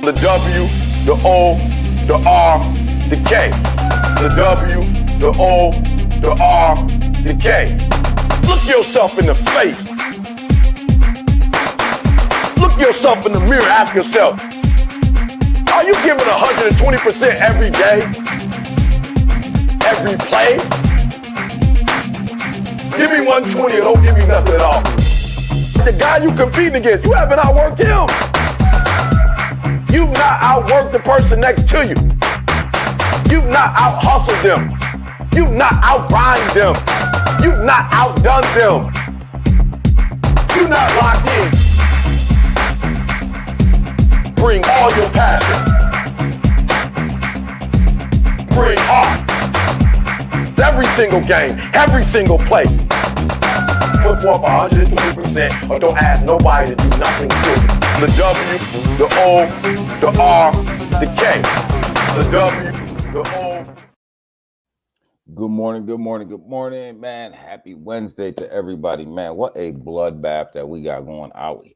The W, the O, the R, the K. The W, the O, the R, the K. Look yourself in the face. Look yourself in the mirror. Ask yourself, are you giving 120% every day? Every play? Give me 120 or don't give me nothing at all. The guy you competing against, you haven't outworked him. You've not outworked the person next to you. You've not out-hustled them. You've not out-grind them. You've not outdone them. You're not locked in. Bring all your passion. Bring heart. Every single game, every single play. Put forth 120% or don't ask nobody to do nothing to you. The W, the O, the R, the K. The W, the O. Good morning, good morning, good morning, man. Happy Wednesday to everybody, man. What a bloodbath that we got going out.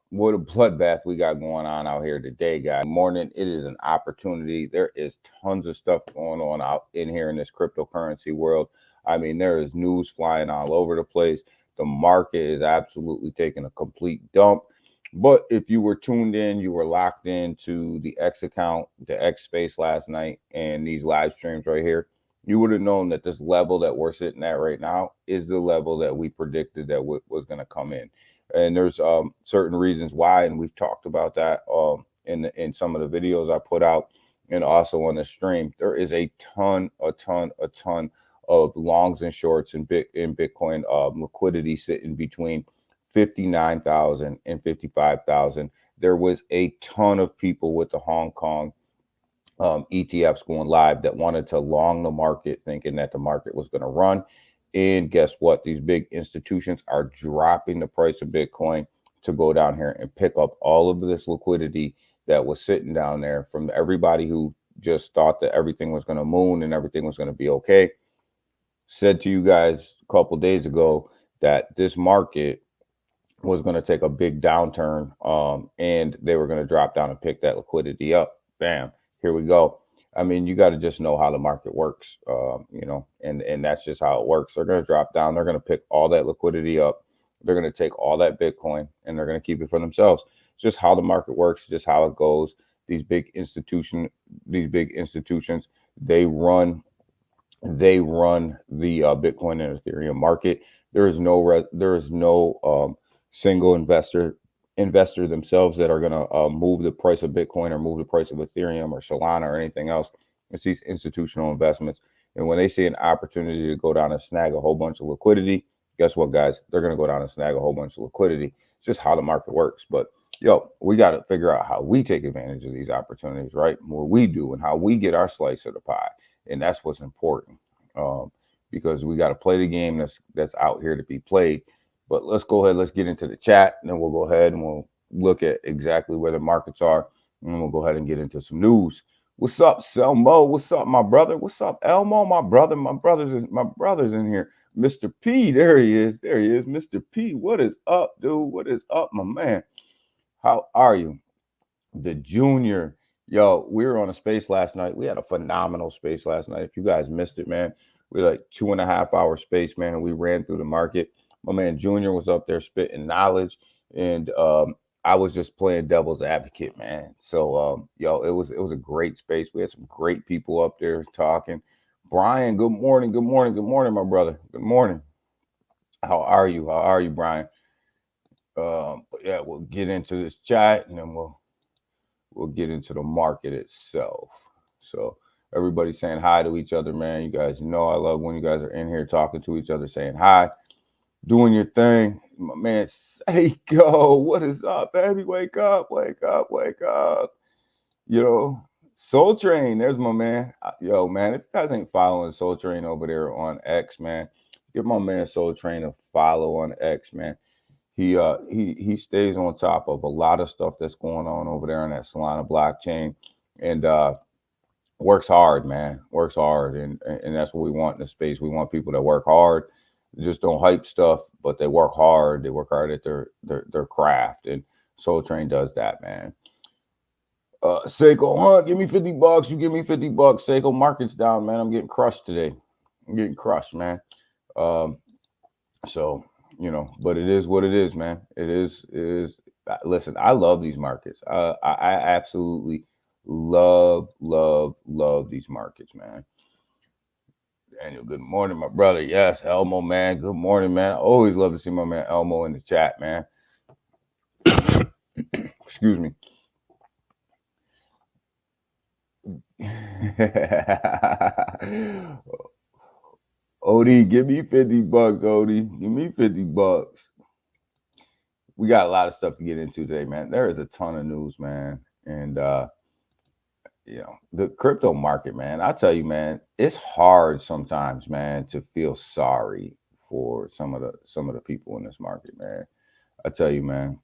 What a bloodbath we got going on out here today, guys. Morning, it is an opportunity. There is tons of stuff going on out in here in this cryptocurrency world. I mean, there is news flying all over the place. The market is absolutely taking a complete dump. But if you were tuned in, you were locked into the X account, the X space last night, and these live streams right here, you would have known that this level that we're sitting at right now is the level that we predicted that was going to come in. And there's certain reasons why, and we've talked about that in some of the videos I put out and also on the stream. There is a ton of longs and shorts in Bitcoin liquidity sitting between 59,000 and 55,000. There was a ton of people with the Hong Kong ETFs going live that wanted to long the market, thinking that the market was going to run. And guess what? These big institutions are dropping the price of Bitcoin to go down here and pick up all of this liquidity that was sitting down there from everybody who just thought that everything was going to moon and everything was going to be okay. Said to you guys a couple days ago that this market was going to take a big downturn and they were going to drop down and pick that liquidity up. Bam, here we go. I mean, you got to just know how the market works, and that's just how it works. They're going to drop down. They're going to pick all that liquidity up. They're going to take all that Bitcoin and they're going to keep it for themselves. It's just how the market works, just how it goes. These big institutions, they run the Bitcoin and Ethereum market. There is no single investor themselves that are going to move the price of Bitcoin or move the price of Ethereum or Solana or anything else. It's these institutional investments. And when they see an opportunity to go down and snag a whole bunch of liquidity, guess what, guys? They're going to go down and snag a whole bunch of liquidity. It's just how the market works. But we got to figure out how we take advantage of these opportunities, right? What we do and how we get our slice of the pie. And that's what's important, because we got to play the game that's out here to be played. But let's go ahead. Let's get into the chat, and then we'll go ahead and we'll look at exactly where the markets are, and then we'll go ahead and get into some news. What's up, Selmo? What's up, my brother? What's up, Elmo? My brother's in here. Mr. P, there he is. Mr. P, what is up, dude? What is up, my man? How are you? The Junior. Yo, we were on a space last night. We had a phenomenal space last night. If you guys missed it, man, we had like 2.5 hour space, man, and we ran through the market. My man Junior was up there spitting knowledge, and I was just playing devil's advocate, man. So, it was a great space. We had some great people up there talking. Brian, good morning, my brother. Good morning. How are you? Brian? But yeah, we'll get into this chat, and then we'll get into the market itself. So everybody's saying hi to each other, man. You guys know I love when you guys are in here talking to each other, saying hi, doing your thing. My man Seiko, what is up, baby? Wake up. Soul Train, there's my man. Yo, man, if you guys ain't following Soul Train over there on X, man, give my man Soul Train a follow on X, man. He stays on top of a lot of stuff that's going on over there on that Solana blockchain. And works hard, man. Works hard, and that's what we want in the space. We want people that work hard, just don't hype stuff, but they work hard. They work hard at their craft, and Soul Train does that, man. Seiko Hunt, give me $50. You give me $50. Seiko, market's down, man. I'm getting crushed today. I'm getting crushed, man. Um, so but it is what it is, man. It is. Listen, I love these markets. I absolutely love these markets, man. Daniel, good morning, my brother. Yes, Elmo, man. Good morning, man. I always love to see my man Elmo in the chat, man. Excuse me. Odie, give me $50, Odie. Give me $50. We got a lot of stuff to get into today, man. There is a ton of news, man. And the crypto market, man. I tell you, man, it's hard sometimes, man, to feel sorry for some of the people in this market, man. I tell you, man.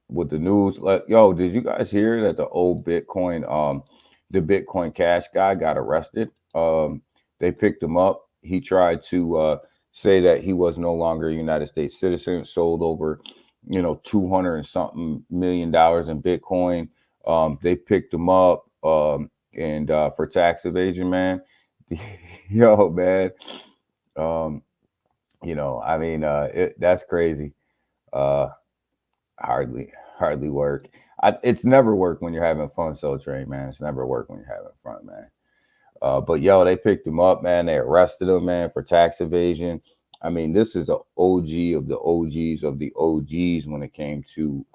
With the news, like, yo, did you guys hear that the old Bitcoin, the Bitcoin Cash guy got arrested? They picked him up. He tried to say that he was no longer a United States citizen, sold over, $200 and something million in Bitcoin. They picked him up and for tax evasion, man. Yo, man. I mean, that's crazy. Hardly work. It's never work when you're having fun, Soul Train, man. It's never work when you're having fun, man. But yo, they picked him up, man. They arrested him, man, for tax evasion. I mean, this is an OG of the OGs of the OGs when it came to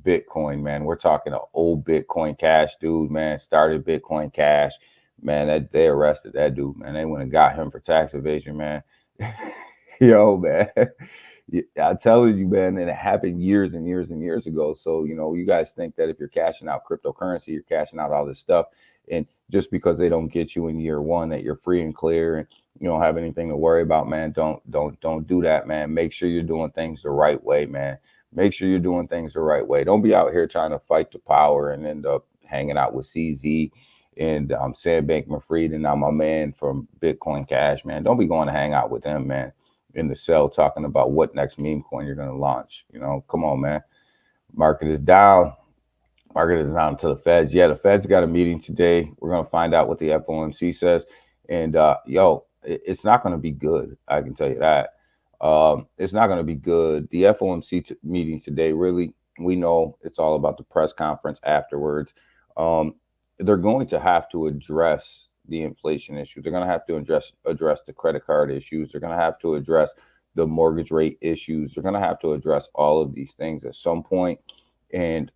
Bitcoin, man. We're talking an old Bitcoin Cash dude, man. Started Bitcoin Cash, man. That they arrested that dude, man. They went and got him for tax evasion, man. Yo, man. I'm telling you, man, and it happened years and years and years ago. So, you guys think that if you're cashing out cryptocurrency, you're cashing out all this stuff, and just because they don't get you in year one, that you're free and clear and you don't have anything to worry about, man. Don't do that, man. Make sure you're doing things the right way, man. Make sure you're doing things the right way. Don't be out here trying to fight the power and end up hanging out with CZ and Sam Bankman-Fried and now my man from Bitcoin Cash, man. Don't be going to hang out with them, man, in the cell talking about what next meme coin you're going to launch. Come on, man. Market is down. Market is down to the Feds. Yeah, the Feds got a meeting today. We're going to find out what the FOMC says. And, it's not going to be good. I can tell you that. It's not going to be good. The FOMC meeting today, really, we know it's all about the press conference afterwards. They're going to have to address the inflation issue. They're going to have to address the credit card issues. They're going to have to address the mortgage rate issues. They're going to have to address all of these things at some point. And,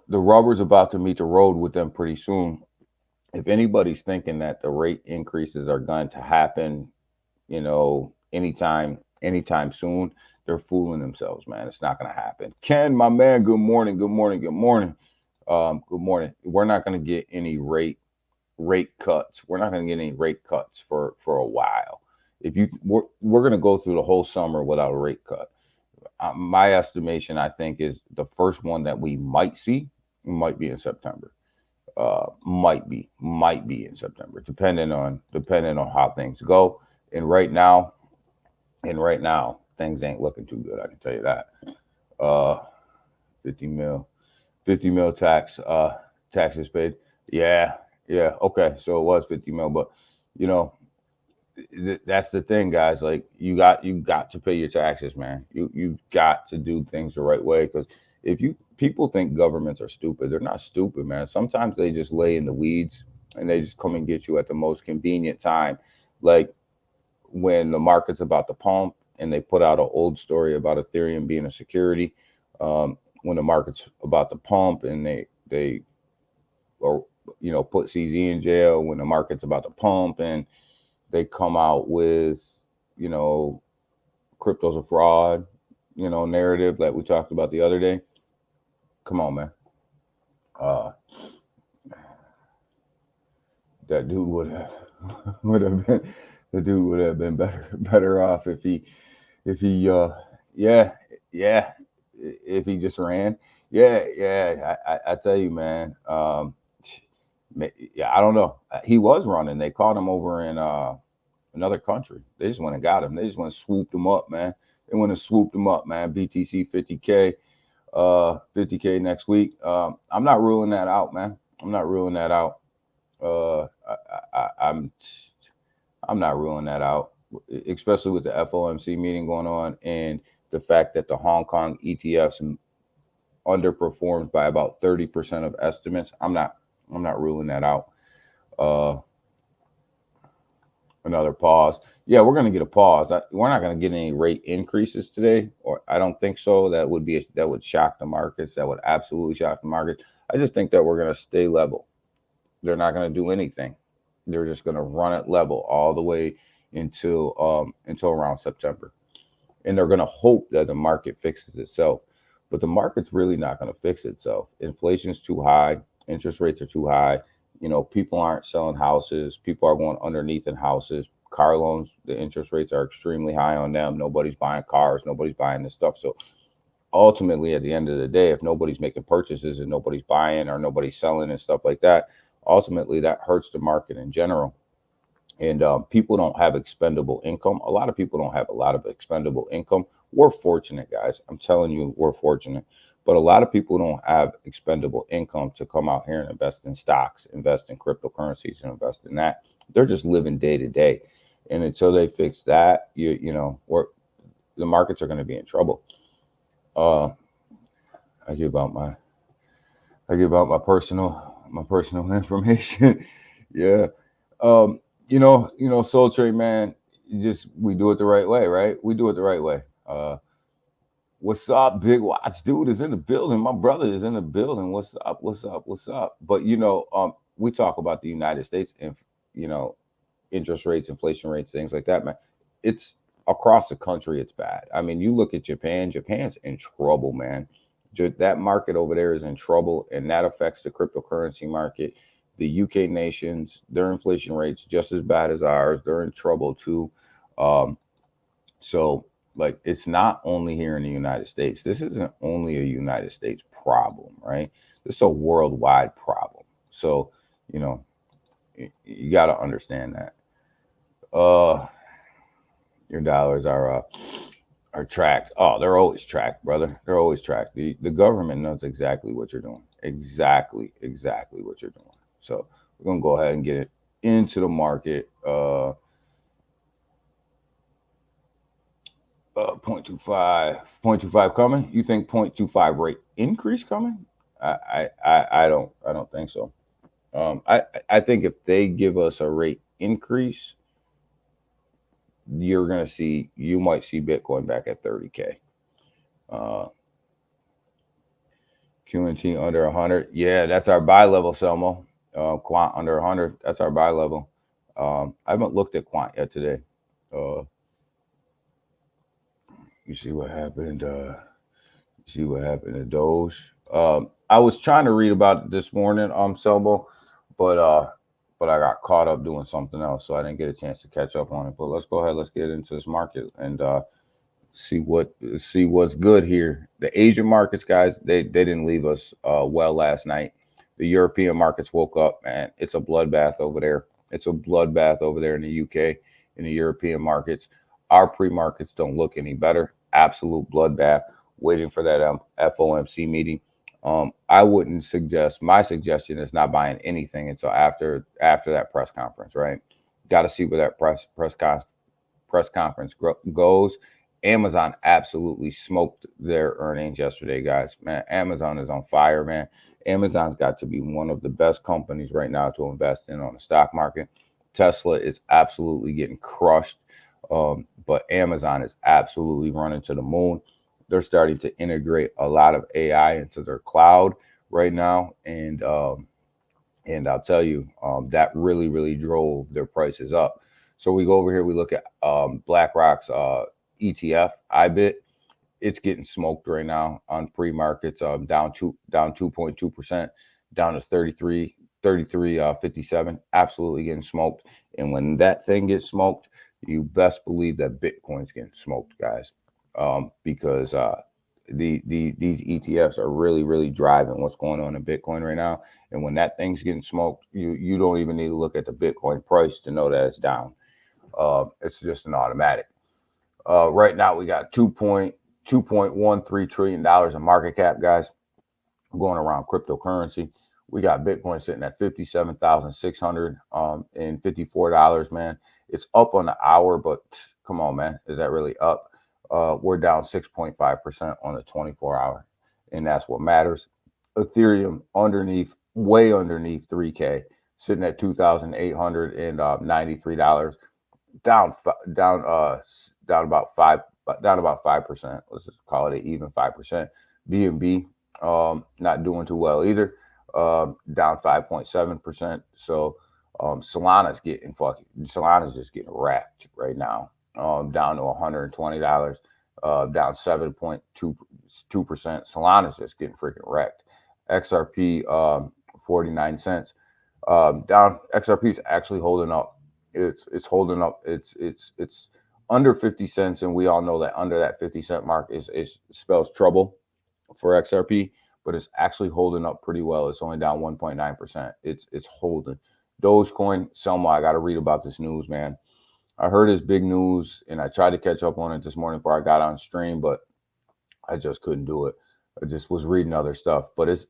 the rubber's about to meet the road with them pretty soon. If anybody's thinking that the rate increases are going to happen, anytime soon, they're fooling themselves, man. It's not going to happen. Ken, my man, good morning. Good morning. Good morning. Good morning. We're not going to get any rate cuts. We're not going to get any rate cuts for a while. We're going to go through the whole summer without a rate cut. My estimation, I think, is the first one that we might see might be in September. Might be in September, depending on how things go. And right now, things ain't looking too good. I can tell you that. 50 mil taxes paid. Yeah. Okay. So it was 50 mil, but that's the thing, guys. Like you got to pay your taxes, man. You've got to do things the right way, because if people think governments are stupid, they're not stupid, man. Sometimes they just lay in the weeds and they just come and get you at the most convenient time. Like when the market's about to pump and they put out an old story about Ethereum being a security. When the market's about to pump and they put CZ in jail, when the market's about to pump and they come out with, crypto's a fraud, narrative like we talked about the other day. Come on, man. That dude would have been better off if he if he just ran. I tell you, man. Yeah, I don't know. He was running. They caught him over in another country. They just went and got him. They just went and swooped him up, man. They went and swooped him up, man. BTC 50K, 50K next week. I'm not ruling that out, man. I'm not ruling that out. I'm not ruling that out, especially with the FOMC meeting going on and the fact that the Hong Kong ETFs underperformed by about 30% of estimates. I'm not ruling that out. Another pause. Yeah, we're going to get a pause. We're not going to get any rate increases today, or I don't think so. That would shock the markets. That would absolutely shock the markets. I just think that we're going to stay level. They're not going to do anything. They're just going to run it level all the way until around September, and they're going to hope that the market fixes itself. But the market's really not going to fix itself. Inflation's too high. Interest rates are too high. You know, people aren't selling houses. People are going underneath in houses. Car loans, the interest rates are extremely high on them. Nobody's buying cars. Nobody's buying this stuff. So ultimately, at the end of the day, if nobody's making purchases and nobody's buying or nobody's selling and stuff like that, ultimately that hurts the market in general. And people don't have expendable income. A lot of people don't have a lot of expendable income. We're fortunate, guys. I'm telling you, we're fortunate. But a lot of people don't have expendable income to come out here and invest in stocks, invest in cryptocurrencies, and invest in that. They're just living day to day. And until they fix that, you know, the markets are going to be in trouble. I give out my personal information. Yeah. You know, Soul Trade, man, we do it the right way, right? We do it the right way. What's up, Big Watch dude is in the building. My brother is in the building. What's up? But you know, we talk about the United States and you know, interest rates, inflation rates, things like that, man. It's across the country, it's bad. I mean, you look at Japan, Japan's in trouble, man. That market over there is in trouble, and that affects the cryptocurrency market. The UK nations, their inflation rates just as bad as ours. They're in trouble too. So like, it's not only here in the United States. This isn't only a United States problem, right? This is a worldwide problem. So, you know, you got to understand that. Your dollars are tracked. Oh, they're always tracked, brother. They're always tracked. The government knows exactly what you're doing. Exactly what you're doing. So we're going to go ahead and get it into the market. 0.25 coming. You think 0.25 rate increase coming? I don't think so. I think if they give us a rate increase, you might see Bitcoin back at 30K. QNT under 100. Yeah, that's our buy level, Selmo. Quant under 100. That's our buy level. I haven't looked at Quant yet today. You see what happened? To Doge. I was trying to read about it this morning, Selmo, but I got caught up doing something else, so I didn't get a chance to catch up on it. But let's go ahead. Let's get into this market and see what's good here. The Asian markets, guys, they didn't leave us well last night. The European markets woke up, man. It's a bloodbath over there. It's a bloodbath over there in the UK, in the European markets. Our pre-markets don't look any better. Absolute bloodbath, waiting for that FOMC meeting. I wouldn't suggest, my suggestion is not buying anything until after that press conference, right? Got to see where that press conference goes. Amazon absolutely smoked their earnings yesterday, guys. Man, Amazon is on fire, man. Amazon's got to be one of the best companies right now to invest in on the stock market. Tesla is absolutely getting crushed, but Amazon is absolutely running to the moon. They're starting to integrate a lot of AI into their cloud right now, and I'll tell you, that really drove their prices up. So we go over here, we look at BlackRock's ETF, IBIT. It's getting smoked right now on pre-markets, down 2.2%, down to 33.57. Absolutely getting smoked. And when that thing gets smoked, you best believe that Bitcoin's getting smoked, guys, because these ETFs are really driving what's going on in Bitcoin right now. And when that thing's getting smoked, you don't even need to look at the Bitcoin price to know that it's down. It's just an automatic. Right now we got $2.13 trillion in market cap, guys, going around cryptocurrency. We got Bitcoin sitting at $57,654, man. It's up on the hour, but come on, man, is that really up? We're down 6.5% on the 24-hour, and that's what matters. Ethereum way underneath 3K, sitting at $2,893, down about 5%. Let's just call it an even 5%. BNB not doing too well either. Down 5.7%. So Solana's just getting wrapped right now. Down to $120, down 7.2%. Solana's just getting freaking wrecked. XRP 49 cents. Down. XRP is actually holding up. It's holding up. It's under 50 cents, and we all know that under that 50-cent mark is spells trouble for XRP, but it's actually holding up pretty well. It's only down 1.9%. It's holding. Dogecoin, Selma, I got to read about this news, man. I heard it's big news, and I tried to catch up on it this morning before I got on stream, but I just couldn't do it. I just was reading other stuff, but it's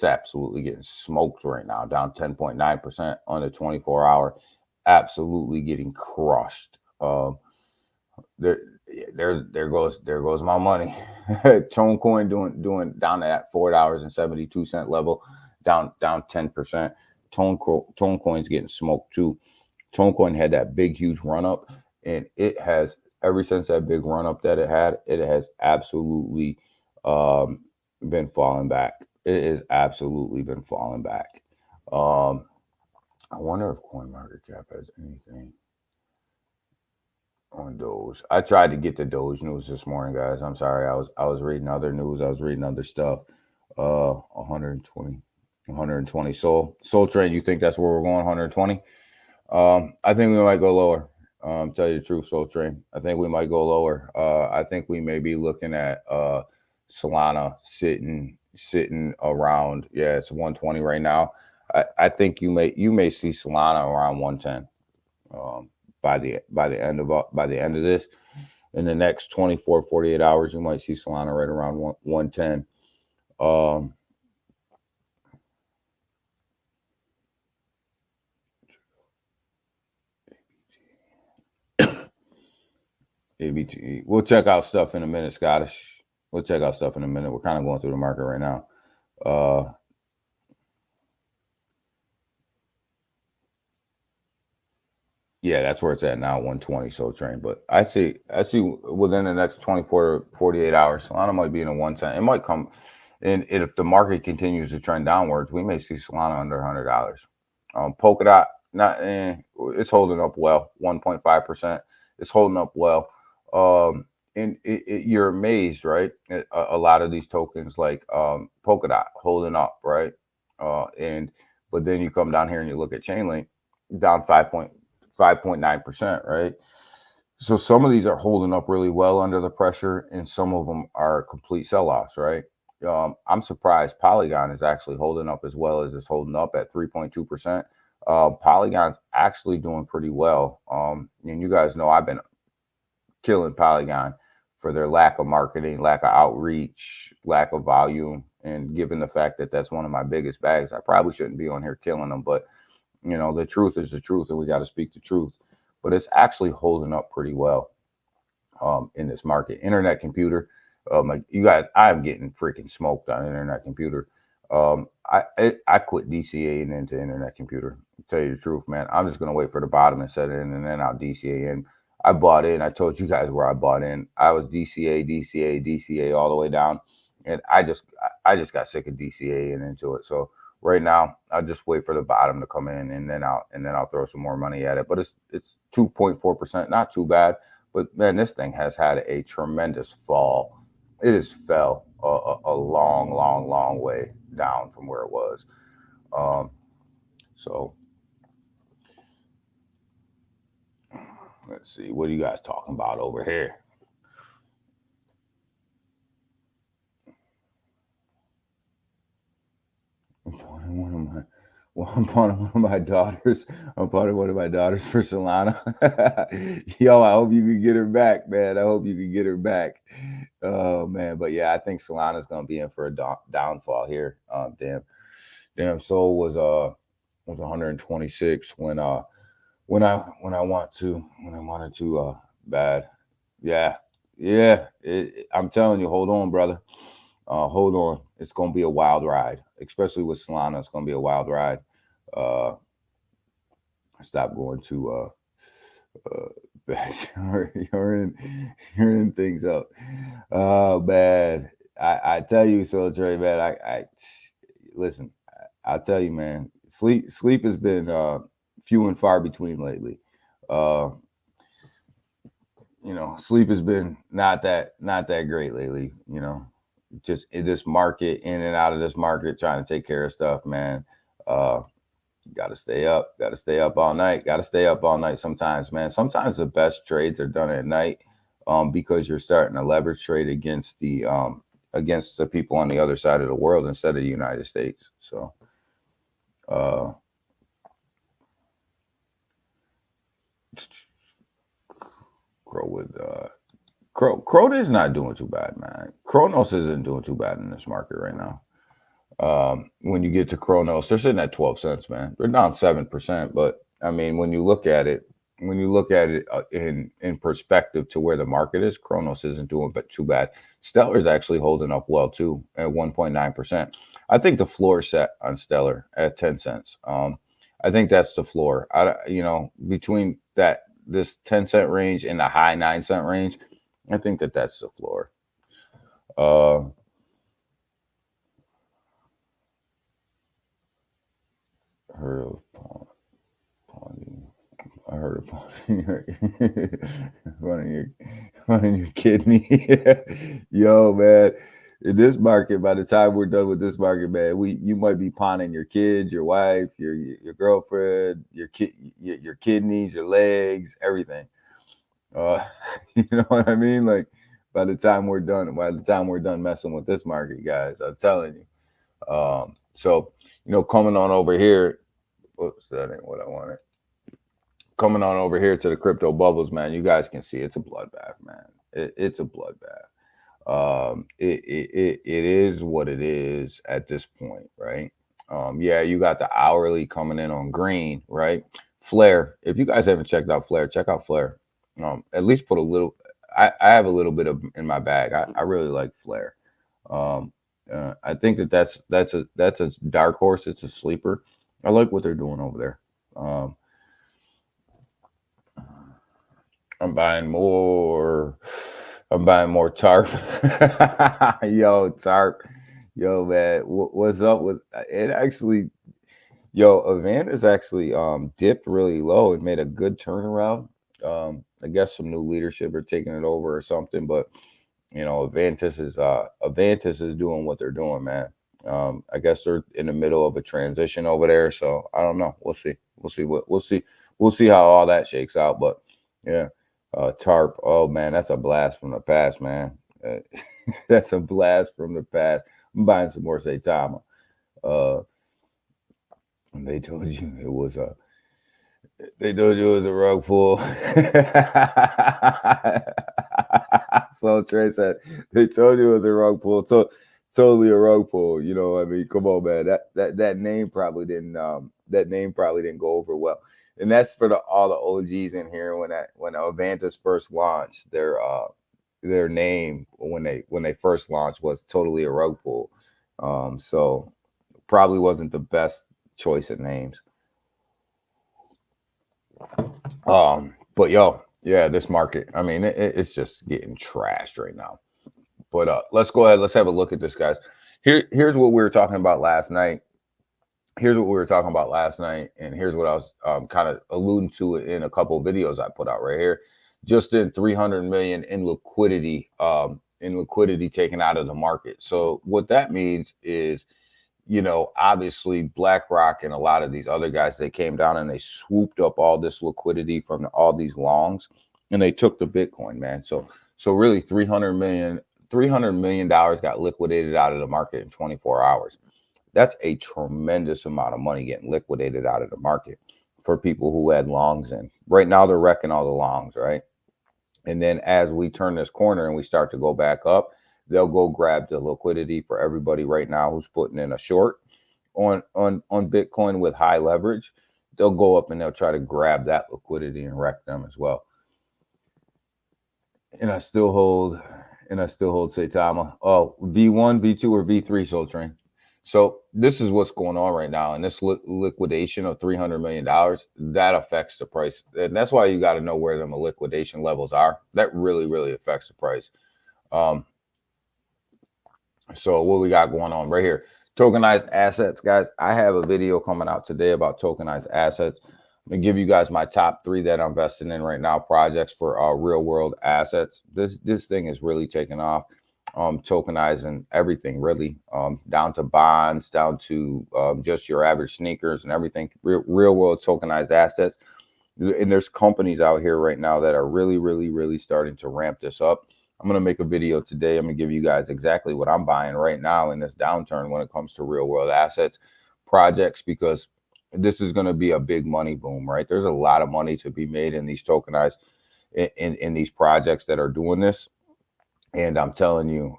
absolutely getting smoked right now, down 10.9% on the 24-hour, absolutely getting crushed. There goes my money. Tonecoin doing down at $4.72 level, down 10%. Tonecoin's getting smoked too. Tonecoin had that big huge run up, and it has ever since that big run up that it has absolutely been falling back. It has absolutely been falling back. I wonder if CoinMarketCap has anything on Doge. I tried to get the Doge news this morning, guys. I'm sorry. I was reading other news. I was reading other stuff. 120 Soul Train. You think that's where we're going? 120. I think we might go lower. Tell you the truth, Soul Train. I think we might go lower. I think we may be looking at Solana sitting around. Yeah, it's 120 right now. I think you may see Solana around 110. By the end of this, in the next 24, 48 hours, you might see Solana right around 110. ABT. We'll check out stuff in a minute, Scottish. We'll check out stuff in a minute. We're kind of going through the market right now. Yeah, that's where it's at now, 120 Soul Train. But I see within the next 24 to 48 hours, Solana might be in a 110. It might come, and if the market continues to trend downwards, we may see Solana under $100. Polkadot, it's holding up well, 1.5%. It's holding up well. And you're amazed, right? A lot of these tokens like Polkadot holding up, right? But then you come down here and you look at Chainlink, down 5.9%, right? So some of these are holding up really well under the pressure, and some of them are complete sell-offs, right? I'm surprised Polygon is actually holding up as well as it's holding up at 3.2%. Polygon's actually doing pretty well. And you guys know I've been killing Polygon for their lack of marketing, lack of outreach, lack of volume, and given the fact that that's one of my biggest bags, I probably shouldn't be on here killing them, but you know, the truth is the truth, and we got to speak the truth. But it's actually holding up pretty well in this market. Internet Computer, you guys, I'm getting freaking smoked on Internet Computer. I quit DCAing into Internet Computer. To tell you the truth, man, I'm just gonna wait for the bottom and set it in, and then I'll DCA in. I bought in. I told you guys where I bought in. I was DCA all the way down, and I just got sick of DCAing into it. So right now, I'll just wait for the bottom to come in, and then I'll throw some more money at it. But it's 2.4%, not too bad. But man, this thing has had a tremendous fall. It has fell a long way down from where it was. So let's see, what are you guys talking about over here? Well, I'm part of one of my daughters. I'm part of one of my daughters for Solana. Yo, I hope you can get her back, man. I hope you can get her back. Oh man, but yeah, I think Solana's gonna be in for a downfall here. Damn. Soul was 126 when I wanted to bad. Yeah, yeah. I'm telling you, hold on, brother. Hold on. It's gonna be a wild ride, especially with Solana. It's gonna be a wild ride. Stop going to you're in things up. Oh man, I tell you, so Trey, man. I listen. I'll tell you, man. Sleep has been few and far between lately. Sleep has been not that great lately. Just in this market, in and out of this market, trying to take care of stuff, man. Got to stay up all night. Got to stay up all night sometimes, man. Sometimes the best trades are done at night because you're starting to leverage trade against the people on the other side of the world instead of the United States. So Crota is not doing too bad, man. Kronos isn't doing too bad in this market right now. When you get to Kronos, they're sitting at 12 cents, man. They're down 7%, but I mean, when you look at it in perspective to where the market is, Kronos isn't doing too bad. Stellar is actually holding up well too at 1.9%. I think the floor is set on Stellar at 10 cents. I think that's the floor. Between this 10-cent range and the high 9-cent range, I think that's the floor. Heard of Pawnee. I heard of Pawnee. running your kidney. Yo, man. In this market, by the time we're done with this market, man, you might be pawning your kids, your wife, your girlfriend, your kidneys, your legs, everything. You know what I mean? Like by the time we're done messing with this market, guys, I'm telling you. So coming on over here. Whoops, that ain't what I wanted. Coming on over here to the crypto bubbles, man. You guys can see it's a bloodbath, man. It's a bloodbath. It is what it is at this point, right? Yeah, you got the hourly coming in on green, right? Flare. If you guys haven't checked out Flare, check out Flare. At least put a little. I have a little bit of in my bag. I really like Flare. I think that's a dark horse. It's a sleeper. I like what they're doing over there. I'm buying more TARP. Yo, TARP. Yo, man, what's up with it? Actually, Avant is actually dipped really low and made a good turnaround. I guess some new leadership are taking it over or something, but Avantis is doing what they're doing, man. I guess they're in the middle of a transition over there, so I don't know. We'll see how all that shakes out. But yeah, TARP. Oh man, that's a blast from the past, man. That's a blast from the past. I'm buying some more Saitama. And they told you it was a. They told you it was a rug pull. So Trey said they told you it was a rug pull. So totally a rug pull. I mean, come on, man. That name probably didn't go over well. And that's for all the OGs in here when Avantis first launched their name when they first launched was totally a rug pull. So probably wasn't the best choice of names. But yeah, this market, I mean, it's just getting trashed right now. But let's go ahead. Let's have a look at this, guys. Here's what we were talking about last night. And here's what I was kind of alluding to in a couple of videos I put out right here. Just in 300 million in liquidity taken out of the market. So what that means is, obviously BlackRock and a lot of these other guys, they came down and they swooped up all this liquidity from all these longs and they took the Bitcoin, man. So really $300 million got liquidated out of the market in 24 hours. That's a tremendous amount of money getting liquidated out of the market for people who had longs in. Right now, they're wrecking all the longs, right? And then as we turn this corner and we start to go back up, they'll go grab the liquidity for everybody right now who's putting in a short on Bitcoin with high leverage. They'll go up and they'll try to grab that liquidity and wreck them as well. And I still hold Saitama. Oh, V1, V2, or V3 Soul Train. So this is what's going on right now. And this liquidation of $300 million, that affects the price. And that's why you got to know where the liquidation levels are. That really, really affects the price. So what we got going on right here, tokenized assets, guys. I have a video coming out today about tokenized assets. I'm gonna give you guys my top 3 that I'm investing in right now, projects for real world assets. This thing is really taking off. Tokenizing everything, really, down to bonds, down to just your average sneakers and everything. Real world tokenized assets. And there's companies out here right now that are really, really, really starting to ramp this up. I'm going to make a video today. I'm going to give you guys exactly what I'm buying right now in this downturn when it comes to real world assets projects, because this is going to be a big money boom, right? There's a lot of money to be made in these tokenized, in these projects that are doing this. And I'm telling you,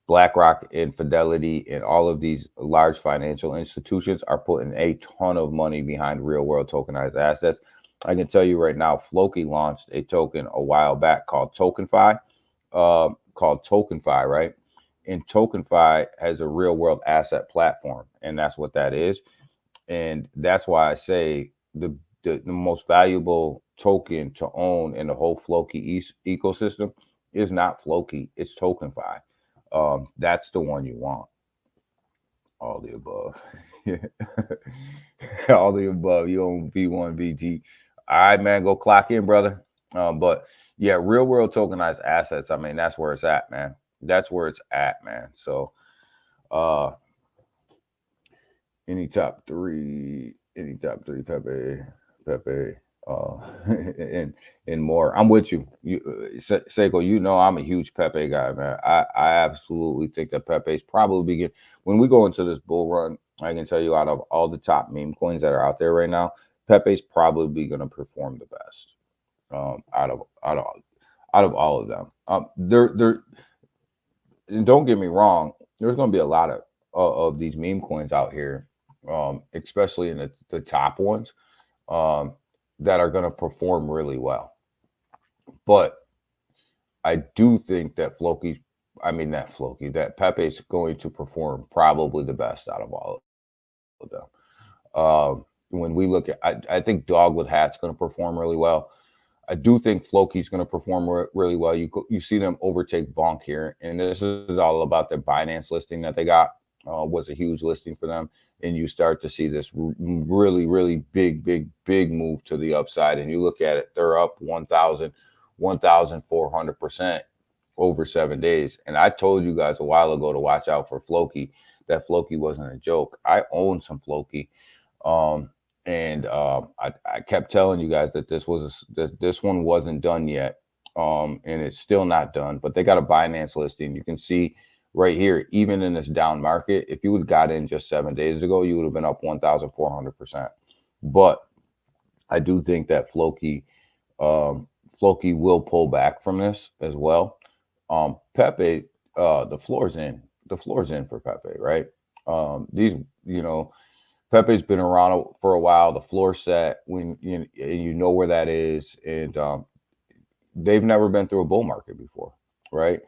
BlackRock and Fidelity and all of these large financial institutions are putting a ton of money behind real world tokenized assets. I can tell you right now, Floki launched a token a while back called TokenFi, right? And TokenFi has a real world asset platform, and that's what that is. And that's why I say the most valuable token to own in the whole Floki ecosystem is not Floki, it's TokenFi. That's the one you want. All the above. All the above. You own V1, VG. All right, man, go clock in, brother. But yeah, real world tokenized assets, I mean, that's where it's at, man. That's where it's at, man. So any top three, Pepe, and more. I'm with you. Seiko, you know I'm a huge Pepe guy, man. I absolutely think that Pepe's probably getting, when we go into this bull run, I can tell you out of all the top meme coins that are out there right now, Pepe's probably going to perform the best out of all of them. Don't get me wrong, there's going to be a lot of these meme coins out here, especially in the top ones, that are going to perform really well. But I do think that that Pepe's going to perform probably the best out of all of them. When we look at, I think Dog with Hat's going to perform really well. I do think Floki's going to perform really well. You see them overtake Bonk here, and this is all about the Binance listing that they got. Was a huge listing for them, and you start to see this really, really big move to the upside. And you look at it, they're up 1,400% over 7 days. And I told you guys a while ago to watch out for Floki. That Floki wasn't a joke. I own some Floki, and I kept telling you guys that this one wasn't done yet, and it's still not done. But they got a Binance listing. You can see right here, even in this down market, if you would have got in just 7 days ago, you would have been up 1,400%. But I do think that Floki will pull back from this as well. Pepe, the floor's in. The floor's in for Pepe, right? Pepe's been around for a while. The floor set, when you know where that is, and they've never been through a bull market before, right?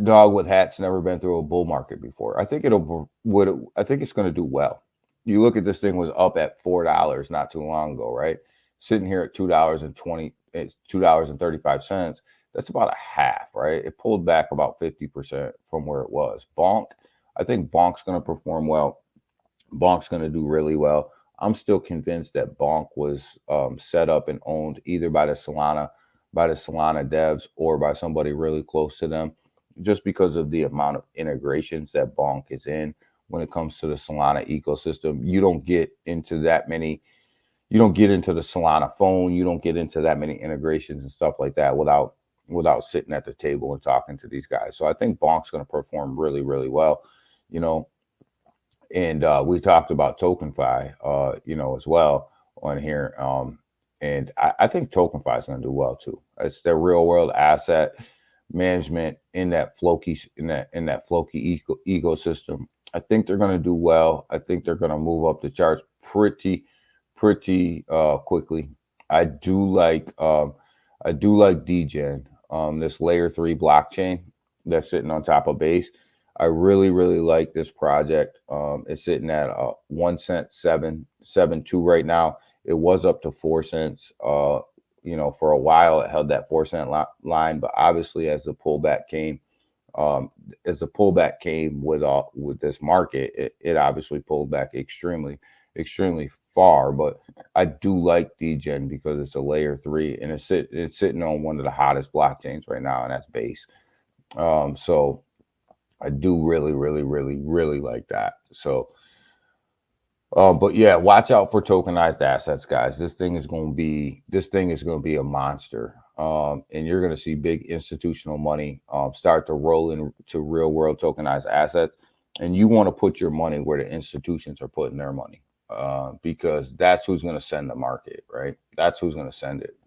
Dog with Hat's never been through a bull market before. I think it's going to do well. You look at this thing was up at $4 not too long ago, right? Sitting here at $2.35. That's about a half, right? It pulled back about 50% from where it was. Bonk, I think Bonk's going to perform well. Bonk's going to do really well. I'm still convinced that Bonk was set up and owned either by the Solana devs or by somebody really close to them, just because of the amount of integrations that Bonk is in when it comes to the Solana ecosystem. You don't get into the Solana phone. You don't get into that many integrations and stuff like that without sitting at the table and talking to these guys. So I think Bonk's going to perform really, really well. And we talked about TokenFi, you know, as well on here. And I think TokenFi is going to do well too. It's their real world asset management in that Floki in that Floki ecosystem. I think they're going to do well. I think they're going to move up the charts pretty quickly. I do like DGen, this layer 3 blockchain that's sitting on top of Base. I really like this project. It's sitting at 1 cent 772 right now. It was up to 4 cents. You know, for a while it held that 4 cent line, but obviously as the pullback came, with this market, it obviously pulled back extremely far. But I do like DGen because it's a layer 3 and it's sitting on one of the hottest blockchains right now, and that's Base. So I do really like that. So, but yeah, watch out for tokenized assets, guys. This thing is going to be a monster. And you're going to see big institutional money start to roll into real world tokenized assets. And you want to put your money where the institutions are putting their money, because that's who's going to send the market, right? That's who's going to send it.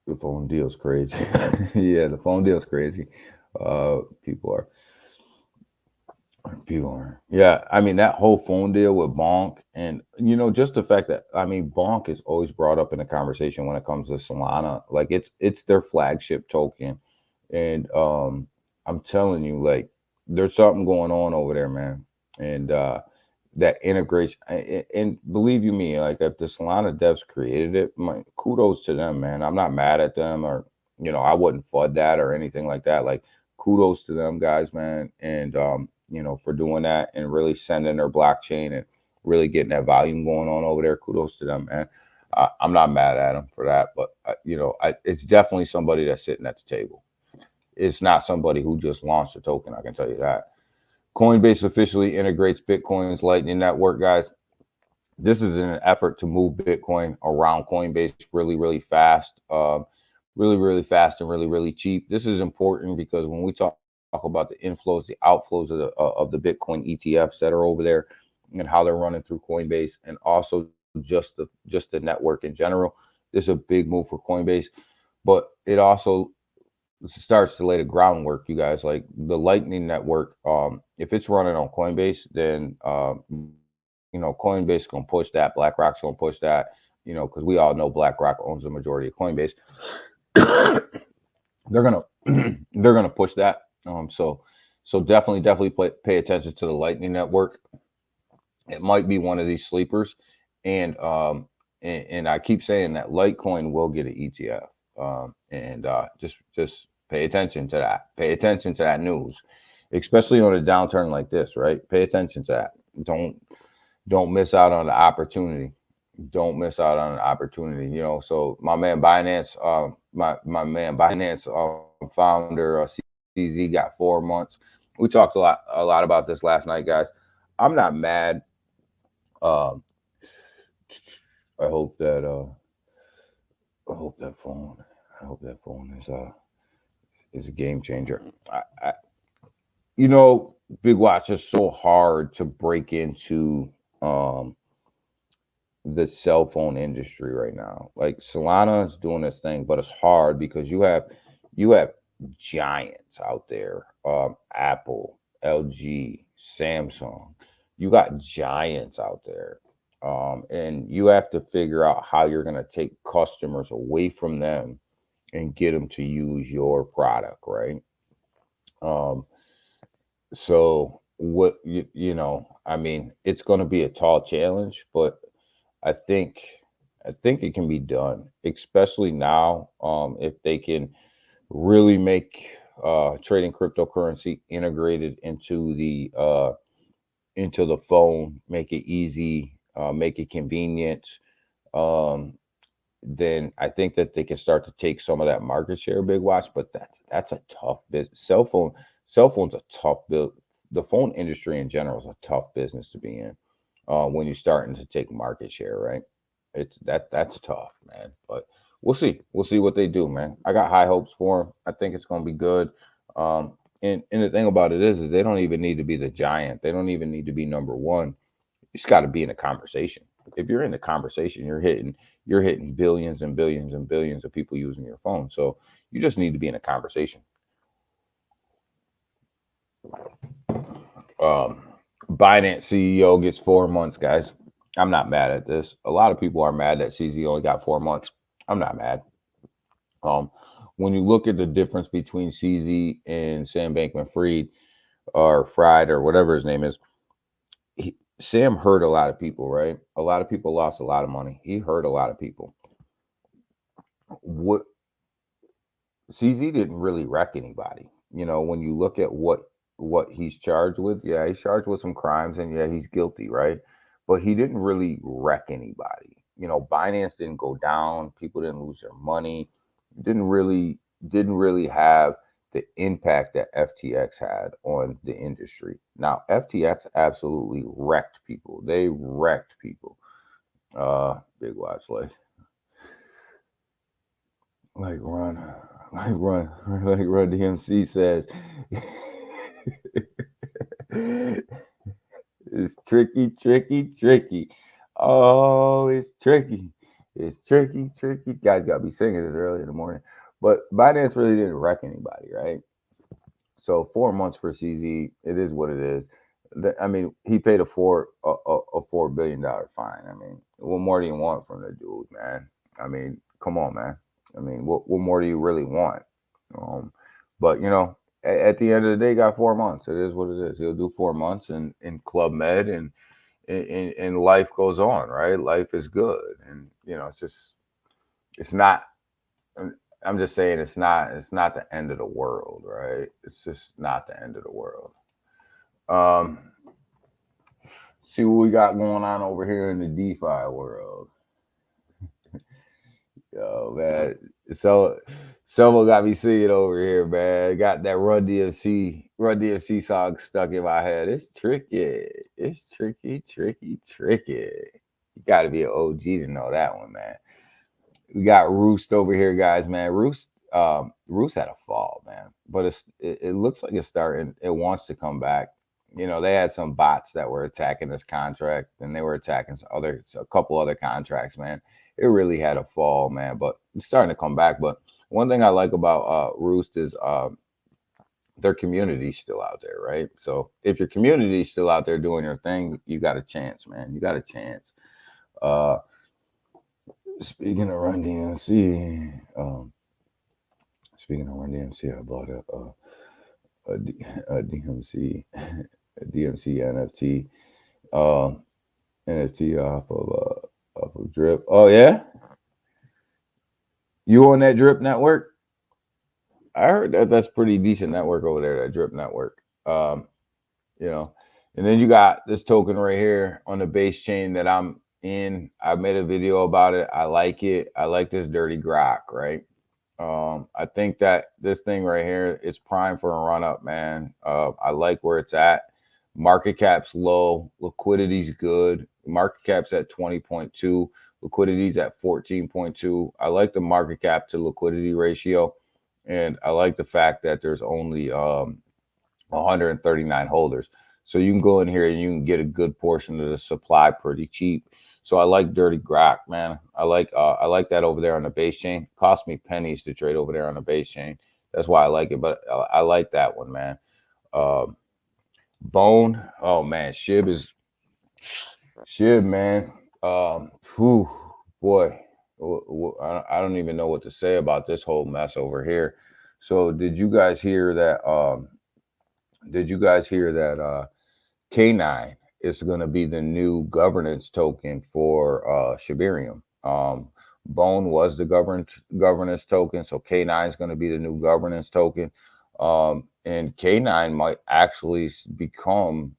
The phone deal's crazy. Yeah, the phone deal's crazy. People are. Yeah, I mean, that whole phone deal with Bonk, and you know, just the fact that, I mean, Bonk is always brought up in the conversation when it comes to Solana. Like, it's their flagship token, and I'm telling you, like, there's something going on over there, man. And that integration, and believe you me, like, if the Solana devs created it, kudos to them, man. I'm not mad at them, or you know, I wouldn't FUD that or anything like that. Like, kudos to them guys, man. And you know, for doing that and really sending their blockchain and really getting that volume going on over there. Kudos to them, man. I'm not mad at them for that, but you know, it's definitely somebody that's sitting at the table. It's not somebody who just launched a token, I can tell you that. Coinbase officially integrates Bitcoin's Lightning Network, guys. This is an effort to move Bitcoin around Coinbase really fast, really fast and really cheap. This is important because when we talk about the inflows, the outflows of the Bitcoin ETFs that are over there and how they're running through Coinbase, and also just the network in general, this is a big move for Coinbase. But it also starts to lay the groundwork, you guys. Like, the Lightning Network, if it's running on Coinbase, then you know, Coinbase gonna push that, BlackRock's gonna push that, you know, because we all know BlackRock owns the majority of Coinbase. they're gonna push that. So definitely pay attention to the Lightning Network. It might be one of these sleepers, and I keep saying that Litecoin will get an ETF, and just pay attention to that. Pay attention to that news, especially on a downturn like this, right? Pay attention to that. Don't miss out on the opportunity. Don't miss out on an opportunity. You know, so my man Binance, founder CZ got 4 months. We talked a lot about this last night, guys. I'm not mad. I hope that phone is a game changer. You know, Big Watch is so hard to break into the cell phone industry right now. Like, Solana is doing this thing, but it's hard because you have giants out there. Apple, LG, Samsung. You got giants out there. And you have to figure out how you're going to take customers away from them and get them to use your product, right? So what you know, I mean, it's going to be a tall challenge, but I think it can be done, especially now, if they can really make trading cryptocurrency integrated into the phone, make it easy, make it convenient. Then I think that they can start to take some of that market share, Big Watch. But that's a tough bit. Cell phone's a tough build. The phone industry in general is a tough business to be in when you're starting to take market share, right? That's tough, man. But we'll see. We'll see what they do, man. I got high hopes for them. I think it's going to be good. And the thing about it is they don't even need to be the giant. They don't even need to be number one. You just got to be in a conversation. If you're in the conversation, you're hitting billions and billions and billions of people using your phone. So you just need to be in a conversation. Binance CEO gets 4 months, guys. I'm not mad at this. A lot of people are mad that CZ only got 4 months. I'm not mad. When you look at the difference between CZ and Sam Bankman-Fried or Fried or whatever his name is, Sam hurt a lot of people, right? A lot of people lost a lot of money. He hurt a lot of people. What CZ didn't really wreck anybody. You know, when you look at what he's charged with, yeah, he's charged with some crimes, and yeah, he's guilty, right? But he didn't really wreck anybody. You know, Binance didn't go down. People didn't lose their money. Didn't really have the impact that FTX had on the industry. Now, FTX absolutely wrecked people. They wrecked people. Big watch like Run DMC says. It's tricky. Oh, it's tricky. It's tricky. Guys got to be singing this early in the morning. But Binance really didn't wreck anybody, right? So 4 months for CZ, it is what it is. I mean, he paid a $4 billion fine. I mean, what more do you want from the dude, man? I mean, come on, man. I mean, what more do you really want? But you know, at the end of the day, got 4 months. It is what it is. He'll do 4 months in Club Med, and life goes on, right? Life is good, and you know, it's not. I'm just saying it's not the end of the world, right? It's just not the end of the world. See what we got going on over here in the DeFi world. Yo, man. So someone got me singing over here, man. Got that Run DMC song stuck in my head. It's tricky. It's tricky. You got to be an OG to know that one, man. We got Roost over here, guys, man. Roost had a fall, man, but it looks like it's starting. It wants to come back. You know, they had some bots that were attacking this contract, and they were attacking a couple other contracts, man. It really had a fall, man, but it's starting to come back. But one thing I like about Roost is their community's still out there, right? So if your community's still out there doing your thing, you got a chance, man. You got a chance. Speaking of Run DMC, I bought a DMC NFT NFT off of Drip. Oh yeah, you on that Drip network? I heard that's pretty decent network over there, that Drip network. You know, and then you got this token right here on the base chain that I'm in. I made a video about it. I like it. I like this dirty grok, right? I think that this thing right here is prime for a run up, man. I like where it's at. Market cap's low, liquidity's good. Market cap's at 20.2, liquidity's at 14.2. I like the market cap to liquidity ratio, and I like the fact that there's only 139 holders. So you can go in here and you can get a good portion of the supply pretty cheap. So I like dirty grok, man. I like that over there on the base chain. Cost me pennies to trade over there on the base chain. That's why I like it. But I like that one, man. Bone, oh man, Shib, man. Boy, I don't even know what to say about this whole mess over here. So did you guys hear that? K9 is going to be the new governance token for Shibarium? Bone was the governance token, so K9 is going to be the new governance token. And K9 might actually become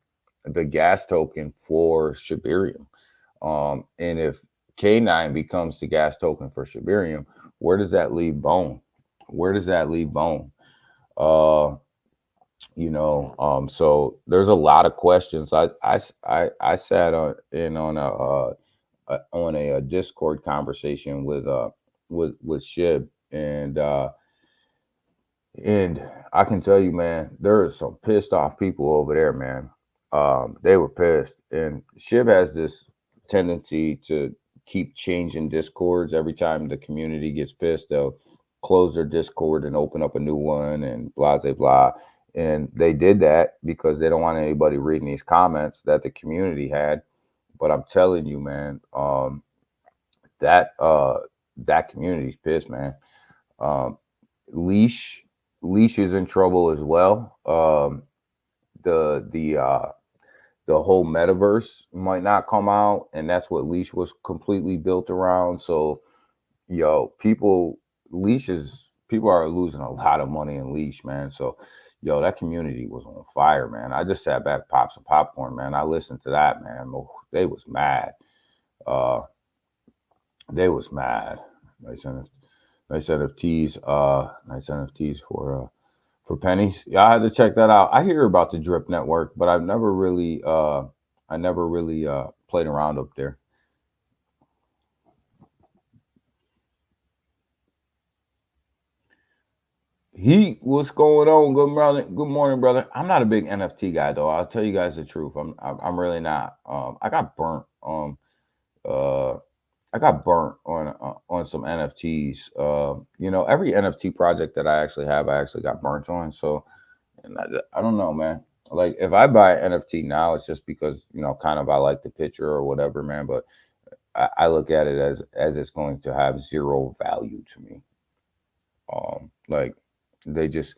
the gas token for Shibarium. And if K9 becomes the gas token for Shibarium, where does that leave Bone? You know, so there's a lot of questions. I sat on a Discord conversation with with Shib, and I can tell you, man, there are some pissed off people over there, man. They were pissed, and Shib has this tendency to keep changing discords every time the community gets pissed. They'll close their Discord and open up a new one, and blah blah blah. And they did that because they don't want anybody reading these comments that the community had. But I'm telling you, man, that that community's pissed, man. Um, Leash Leash is in trouble as well. The whole metaverse might not come out, and that's what Leash was completely built around. So, yo, people are losing a lot of money in Leash, man. So, yo, that community was on fire, man. I just sat back, popped some popcorn, man. I listened to that, man. Oh, they was mad. Uh, they was mad. Nice NFTs. Nice NFTs for pennies. Yeah, I had to check that out. I hear about the Drip Network, but I've never really played around up there. What's going on? Good morning, brother. I'm not a big NFT guy though. I'll tell you guys the truth. I'm really not. I got burnt. Uh, I got burnt on some NFTs. Every NFT project that I actually have, I actually got burnt on. So, and I don't know, man. Like if I buy an NFT now, it's just because kind of I like the picture or whatever, man. But I look at it as it's going to have zero value to me. Like they just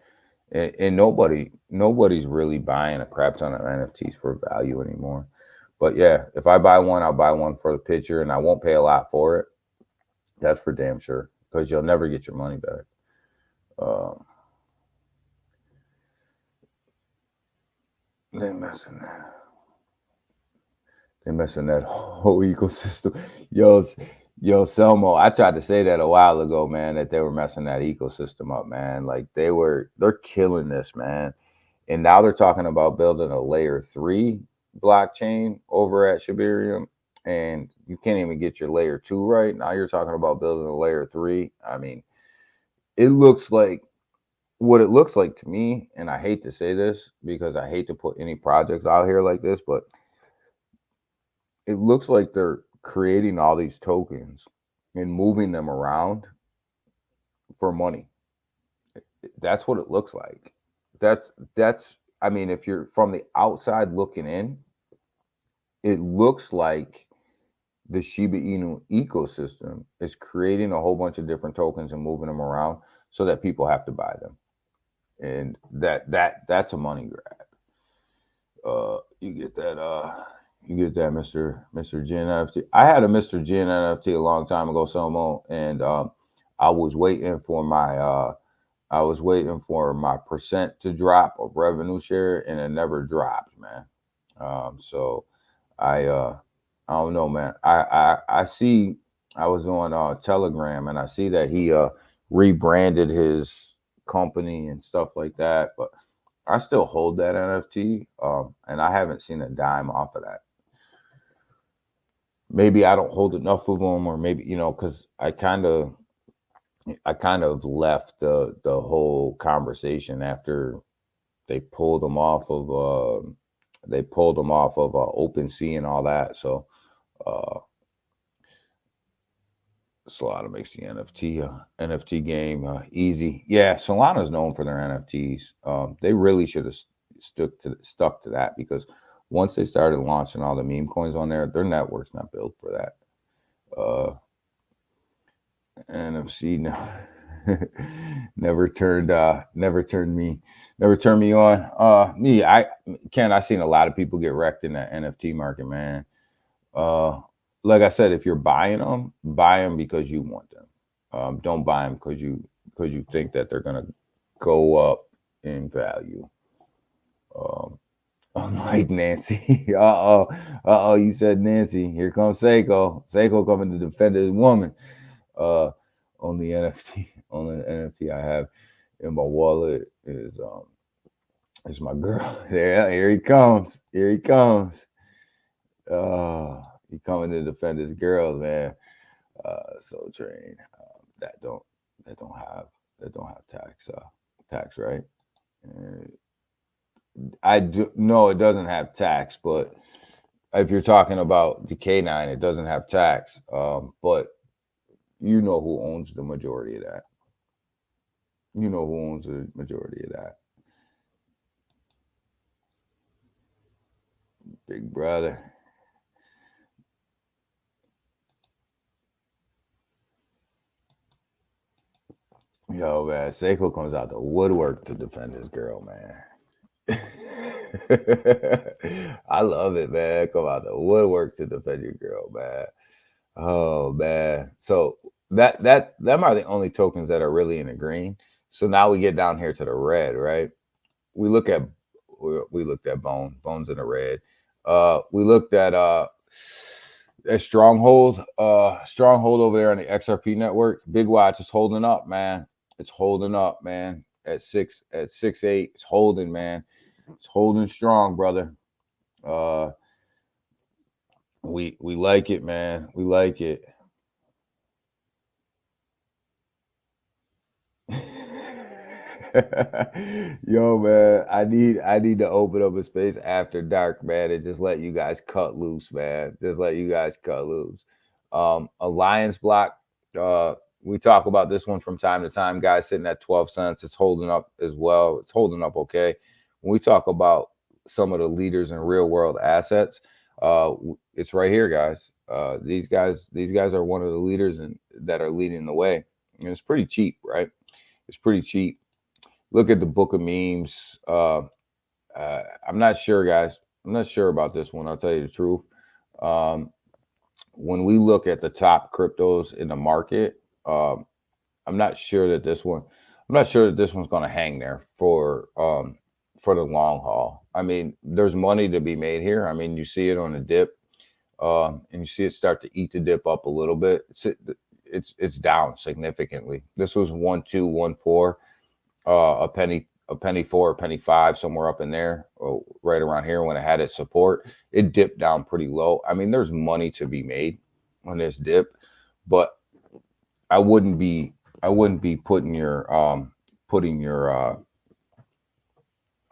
and nobody's really buying a crap ton of NFTs for value anymore. But yeah, if I buy one, I'll buy one for the picture, and I won't pay a lot for it. That's for damn sure, because you'll never get your money back. They messing that. They messing that whole ecosystem. Yo, Selmo, I tried to say that a while ago, man, that they were messing that ecosystem up, man. Like they're killing this, man. And now they're talking about building a layer 3 blockchain over at Shibarium, and you can't even get your layer 2 right. Now you're talking about building a layer 3. I mean, it looks like what it looks like to me, and I hate to say this because I hate to put any projects out here like this, but it looks like they're creating all these tokens and moving them around for money. That's what it looks like. That's I mean, if you're from the outside looking in, it looks like the Shiba Inu ecosystem is creating a whole bunch of different tokens and moving them around so that people have to buy them. And that's a money grab. You get that Mr. Gin NFT. I had a Mr. Gin NFT a long time ago, Somo, and I was waiting for my percent to drop of revenue share, and it never dropped, man. So I don't know, man. I see. I was on Telegram, and I see that he rebranded his company and stuff like that. But I still hold that NFT, and I haven't seen a dime off of that. Maybe I don't hold enough of them, or maybe because I kind of left the whole conversation after they pulled them off of OpenSea and all that. So Solana makes the NFT game easy. Yeah, Solana's known for their NFTs. They really should have stuck to that, because once they started launching all the meme coins on there, their network's not built for that. NFC never turned me on. I seen a lot of people get wrecked in that NFT market, man. Like I said, if you're buying them, buy them because you want them. Don't buy them because you think that they're gonna go up in value. Unlike Nancy. You said Nancy. Here comes Seiko. Seiko coming to defend his woman. Only NFT I have in my wallet is my girl. Here he comes. He coming to defend his girls, man. Soul Train. that don't have tax, right? I do no, it doesn't have tax, but if you're talking about the K9, it doesn't have tax. But you know who owns the majority of that. You know who owns the majority of that. Big brother. Yo, man, Seiko comes out the woodwork to defend his girl, man. I love it, man. Come out the woodwork to defend your girl, man. Oh man. So them are the only tokens that are really in the green. So now we get down here to the red, right? We looked at bones in the red. We looked at stronghold over there on the XRP network. Big watch is holding up, man. It's holding up, man. At 6.8, it's holding, man. It's holding strong, brother. We like it, man. We like it. Yo, man, I need to open up a space after dark, man, and just let you guys cut loose, man. Just let you guys cut loose. Alliance block. We talk about this one from time to time, guys. Sitting at 12 cents. It's holding up as well. It's holding up okay. When we talk about some of the leaders in real world assets, it's right here, guys. These guys are one of the leaders that are leading the way, and it's pretty cheap, right? It's pretty cheap. Look at the book of memes. I'm not sure, guys. I'm not sure about this one. I'll tell you the truth. When we look at the top cryptos in the market, I'm not sure that this one. I'm not sure that this one's going to hang there for the long haul. I mean, there's money to be made here. I mean, you see it on the dip, and you see it start to eat the dip up a little bit. It's down significantly. This was 1.214, a penny 4, a penny 5, somewhere up in there, right around here when it had its support. It dipped down pretty low. I mean, there's money to be made on this dip, but I wouldn't be putting your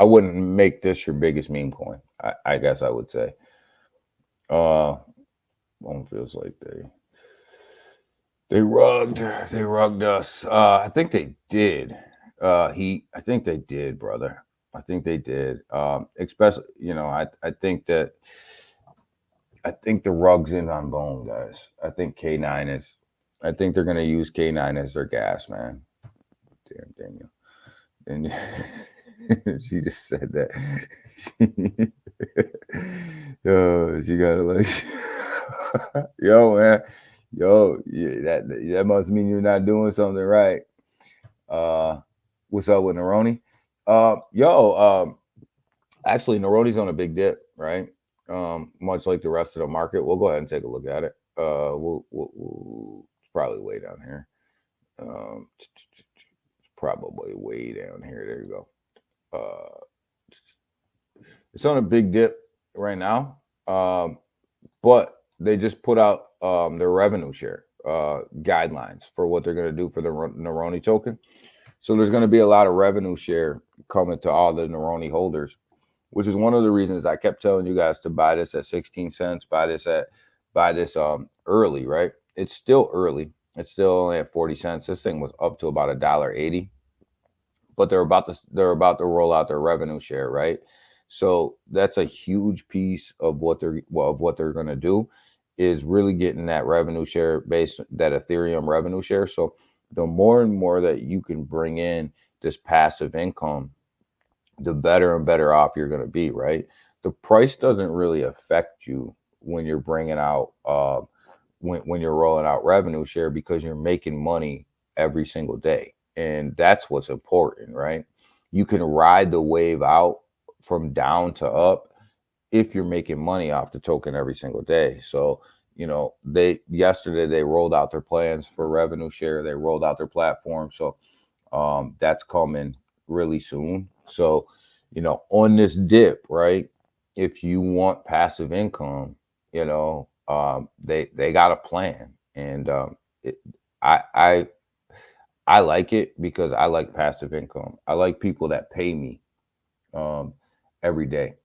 I wouldn't make this your biggest meme coin. I guess I would say. One feels like they rugged us. I think they did. I think they did, brother. I think they did. Especially, I think the rug's in on bone, guys. I think K9 is. I think they're gonna use K9 as their gas, man. Damn, Daniel. And she just said that. She gotta like, yo, man. Yo, yeah, that must mean you're not doing something right. What's up with Neroni? Actually, Neroni's on a big dip, right? Much like the rest of the market. We'll go ahead and take a look at it. We'll it's probably way down here. It's probably way down here. There you go. It's on a big dip right now, but they just put out their revenue share guidelines for what they're going to do for the Neroni token. So there's going to be a lot of revenue share coming to all the Neroni holders, which is one of the reasons I kept telling you guys to buy this at 16 cents, buy this early, right? It's still early. It's still only at 40 cents. This thing was up to about $1.80, but they're about to roll out their revenue share, right? So that's a huge piece of what they're going to do, is really getting that revenue share based, that Ethereum revenue share. So the more and more that you can bring in this passive income, the better and better off you're going to be, right? The price doesn't really affect you when you're bringing out, when you're rolling out revenue share, because you're making money every single day. And that's what's important, right? You can ride the wave out from down to up if you're making money off the token every single day. So, yesterday they rolled out their plans for revenue share. They rolled out their platform. So that's coming really soon. So, on this dip, right, if you want passive income, they got a plan. And I I like it because I like passive income. I like people that pay me every day.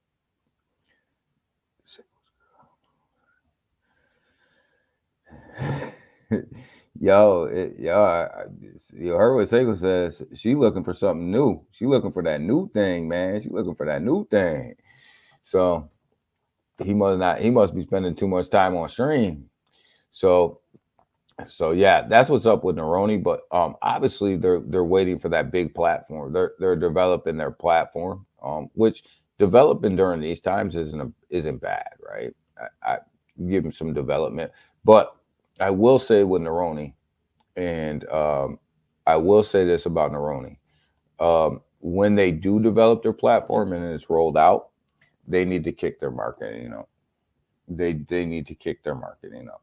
Yo, you heard what Seiko says. She looking for something new. She looking for that new thing, man. She looking for that new thing. So he must be spending too much time on stream. So yeah, that's what's up with Neroni. But obviously they're waiting for that big platform. They're developing their platform, which developing during these times isn't bad, right? I give them some development, but I will say with Neroni, and I will say this about Neroni. When they do develop their platform and it's rolled out, they need to kick their marketing up. They need to kick their marketing up.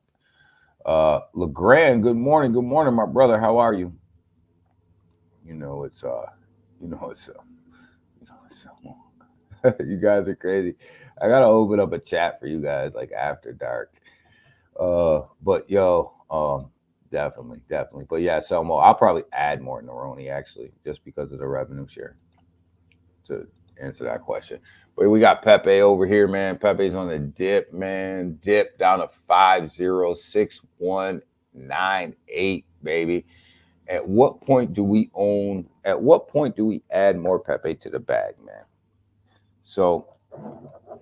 LeGrand, good morning, my brother. How are you? It's you guys are crazy. I gotta open up a chat for you guys like after dark. But definitely. But yeah, Selmo, I'll probably add more Neroni actually, just because of the revenue share to answer that question. But we got Pepe over here, man. Pepe's on the dip, man. Dip down to 506198, baby. At what point do we add more Pepe to the bag, man? So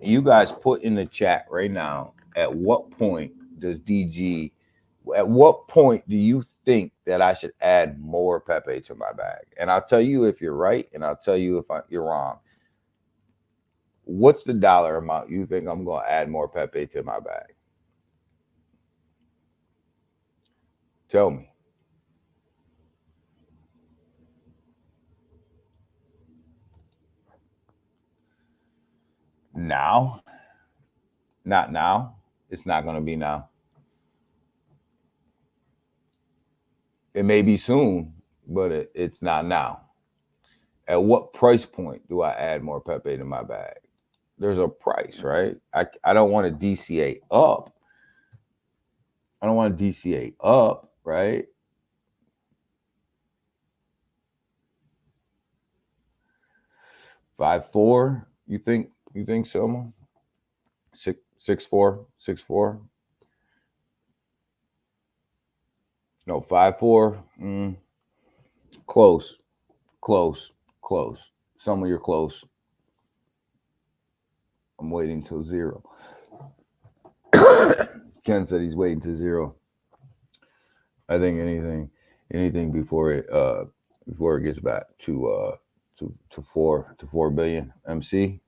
you guys put in the chat right now, at what point do you think that I should add more Pepe to my bag? And I'll tell you if you're right, and I'll tell you if you're wrong. What's the dollar amount you think I'm going to add more Pepe to my bag? Tell me. Now? Not now. It's not going to be now. It may be soon, but it's not now. At what price point do I add more Pepe to my bag? There's a price, right? I don't want to DCA up. Right? $5.4. You think so? 6.4. No, 5.4. Close. Some of you're close. I'm waiting till 0. Ken said he's waiting to 0. I think anything before it gets back to 4 billion MC.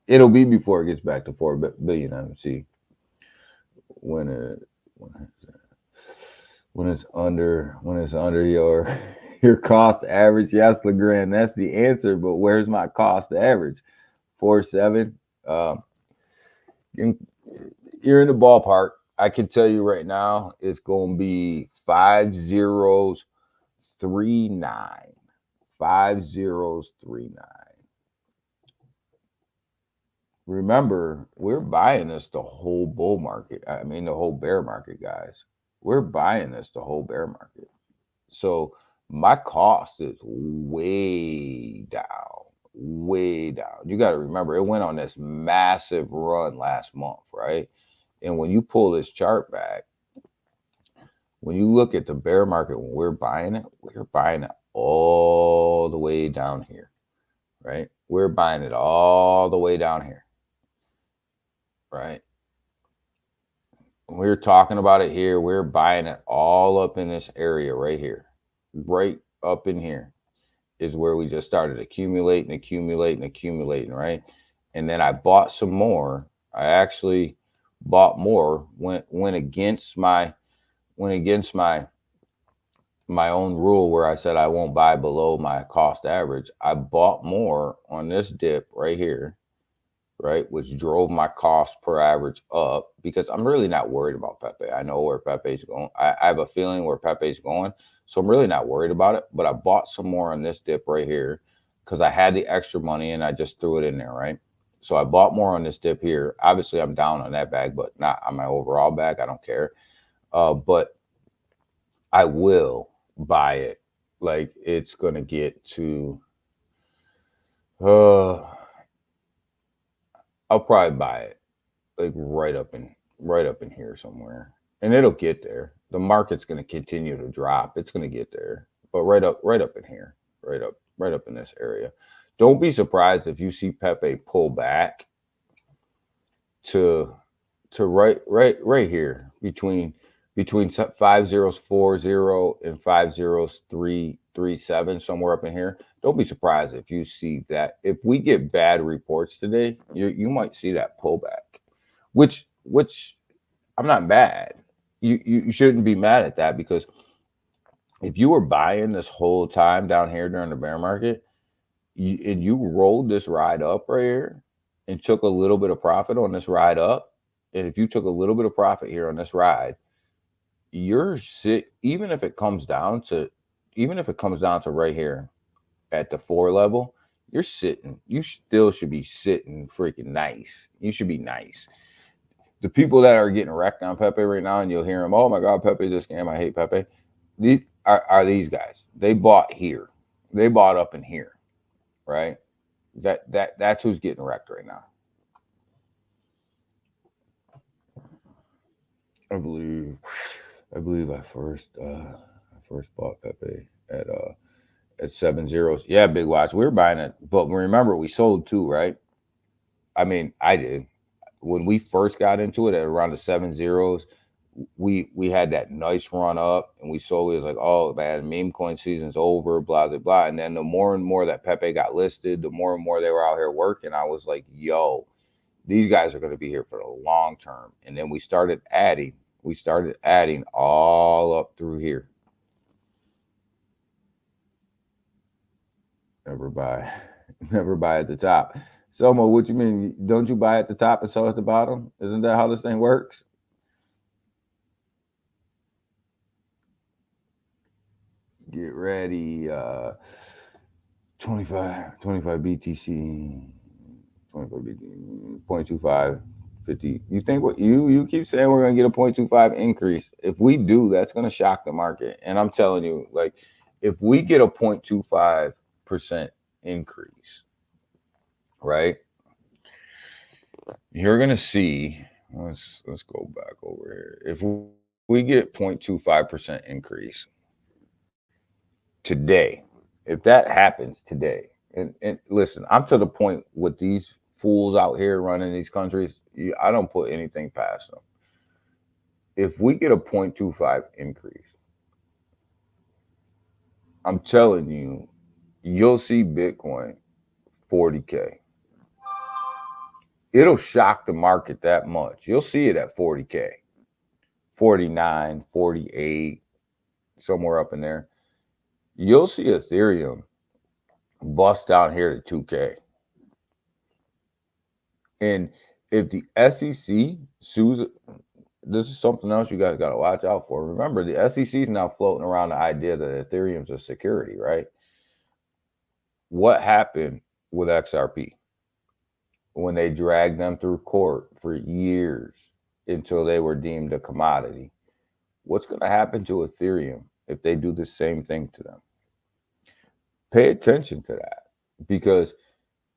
It'll be before it gets back to 4 billion MC. When it's under your cost average. Yes, LeGrand, that's the answer. But where's my cost average? 4.7. You're in the ballpark. I can tell you right now, it's going to be 5039. 5039. Remember, we're buying this the whole bull market. I mean, the whole bear market, guys. We're buying this the whole bear market. So my cost is way down. You got to remember, it went on this massive run last month, right? And when you pull this chart back, when you look at the bear market, when we're buying it all the way down here, right? We're buying it all the way down here, right? We're talking about it here. We're buying it all up in this area right here. Right up in here is where we just started accumulating, right? And then I bought some more. I actually bought more, went against my own rule where I said I won't buy below my cost average. I bought more on this dip right here, right, which drove my cost per average up, because I'm really not worried about Pepe. I know where Pepe's going. I have a feeling where Pepe's going, so I'm really not worried about it. But I bought some more on this dip right here because I had the extra money and I just threw it in there, right? So I bought more on this dip here. Obviously, I'm down on that bag, but not on my overall bag. I don't care. But I will buy it like it's gonna get to uh I'll probably buy it like right up in here somewhere. And it'll get there. The market's gonna continue to drop. It's gonna get there. But right up in here. Right up in this area. Don't be surprised if you see Pepe pull back to right here between 5040 and 50337, somewhere up in here. Don't be surprised if you see that. If we get bad reports today, you might see that pullback, which I'm not mad. You shouldn't be mad at that, because if you were buying this whole time down here during the bear market, and you rolled this ride up right here and took a little bit of profit on this ride up, and if you took a little bit of profit here on this ride, even if it comes down to right here at the 4 level, you still should be sitting freaking nice. You should be nice. The people that are getting wrecked on Pepe right now, and you'll hear them, oh my God, Pepe's a scam, I hate Pepe. These are these guys. They bought here. They bought up in here, right? That's who's getting wrecked right now. I believe I first bought Pepe at 7 zeros. Yeah, Big Watch. We were buying it, but remember we sold too, right? I mean, I did. When we first got into it at around the 7 zeros, we had that nice run up, and we sold. It was like, oh man, meme coin season's over, blah blah blah. And then the more and more that Pepe got listed, the more and more they were out here working. I was like, yo, these guys are going to be here for the long term. And then we started adding all up through here. Never buy at the top. Selma, what you mean? Don't you buy at the top and sell at the bottom? Isn't that how this thing works? Get ready. 25 BTC, 25 BTC, 0.25, 50. You think what you keep saying we're going to get a 0.25 increase. If we do, that's going to shock the market. And I'm telling you, like, if we get a 0.25% increase, right, you're going to see, let's go back over here. If we get 0.25% increase today, if that happens today, and listen, I'm to the point with these fools out here running these countries, I don't put anything past them. If we get a 0.25 increase, I'm telling you, you'll see Bitcoin 40K. It'll shock the market that much. You'll see it at 40K, 49, 48, somewhere up in there. You'll see Ethereum bust down here to 2K. And if the SEC sues, this is something else you guys got to watch out for. Remember, the SEC is now floating around the idea that Ethereum's a security, right? What happened with XRP when they dragged them through court for years until they were deemed a commodity? What's going to happen to Ethereum if they do the same thing to them? Pay attention to that, because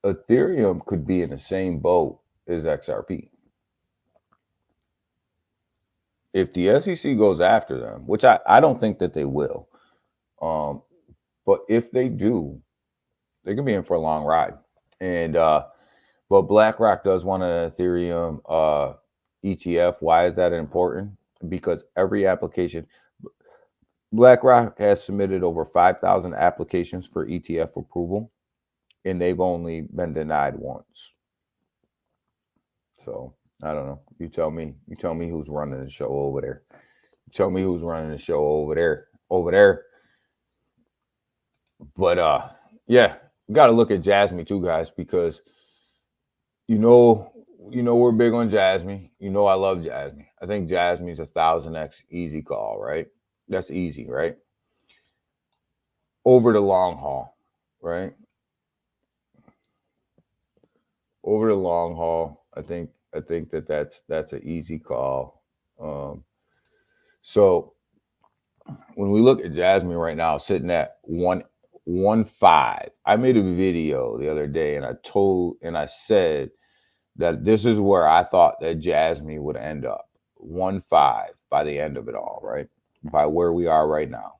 Ethereum could be in the same boat as XRP. If the SEC goes after them, which I don't think that they will, but if they do, they can be in for a long ride. And but BlackRock does want an Ethereum ETF. Why is that important? Because every application, BlackRock has submitted over 5,000 applications for ETF approval, and they've only been denied once. So I don't know. You tell me who's running the show over there. Tell me who's running the show over there. But yeah, we got to look at Jasmy too, guys, because you know we're big on Jasmy. You know I love Jasmy. I think Jasmy's 1,000x easy call, right? That's easy, right? Over the long haul, right? Over the long haul, I think that's an easy call. So when we look at Jasmine right now, sitting at 115, I made a video the other day and I said that this is where I thought that Jasmine would end up 1.5 by the end of it all, right? By where we are right now.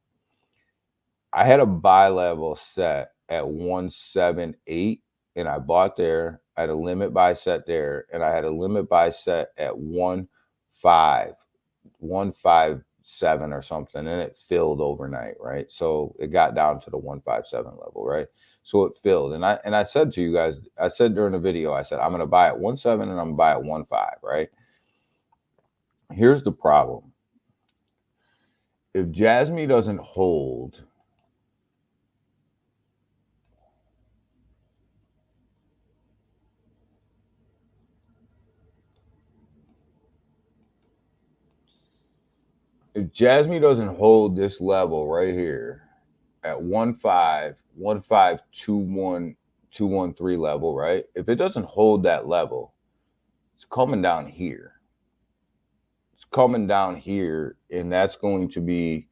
I had a buy level set at 178 and I bought there. I had a limit buy set there and I had a limit buy set at 157 or something, and it filled overnight, right? So it got down to the 157 level, right? So it filled, and I said to you guys, I said during the video, I said I'm going to buy at 1.7 and I'm going to buy at 1.5, right? Here's the problem: if Jasmine doesn't hold, this level right here at 1.5, 1.521, 213 level, right? If it doesn't hold that level, it's coming down here. It's coming down here, and that's going to be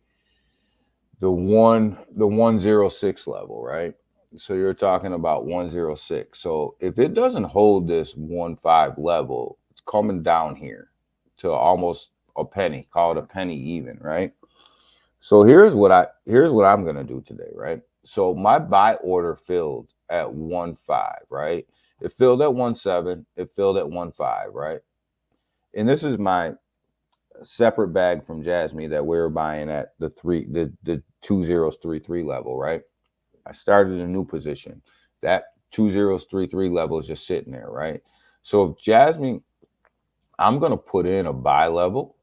the 106 level, right? So you're talking about 106. So if it doesn't hold this 1.5 level, it's coming down here to almost a penny, call it a penny even, right? So here's what I'm gonna do today, right? So my buy order filled at 1.5, right? It filled at 1.7, it filled at 1.5, right? And this is my separate bag from Jasmine that we were buying at the 2033 level, right? I started a new position. That 2033 level is just sitting there, right? So if Jasmine, I'm gonna put in a buy level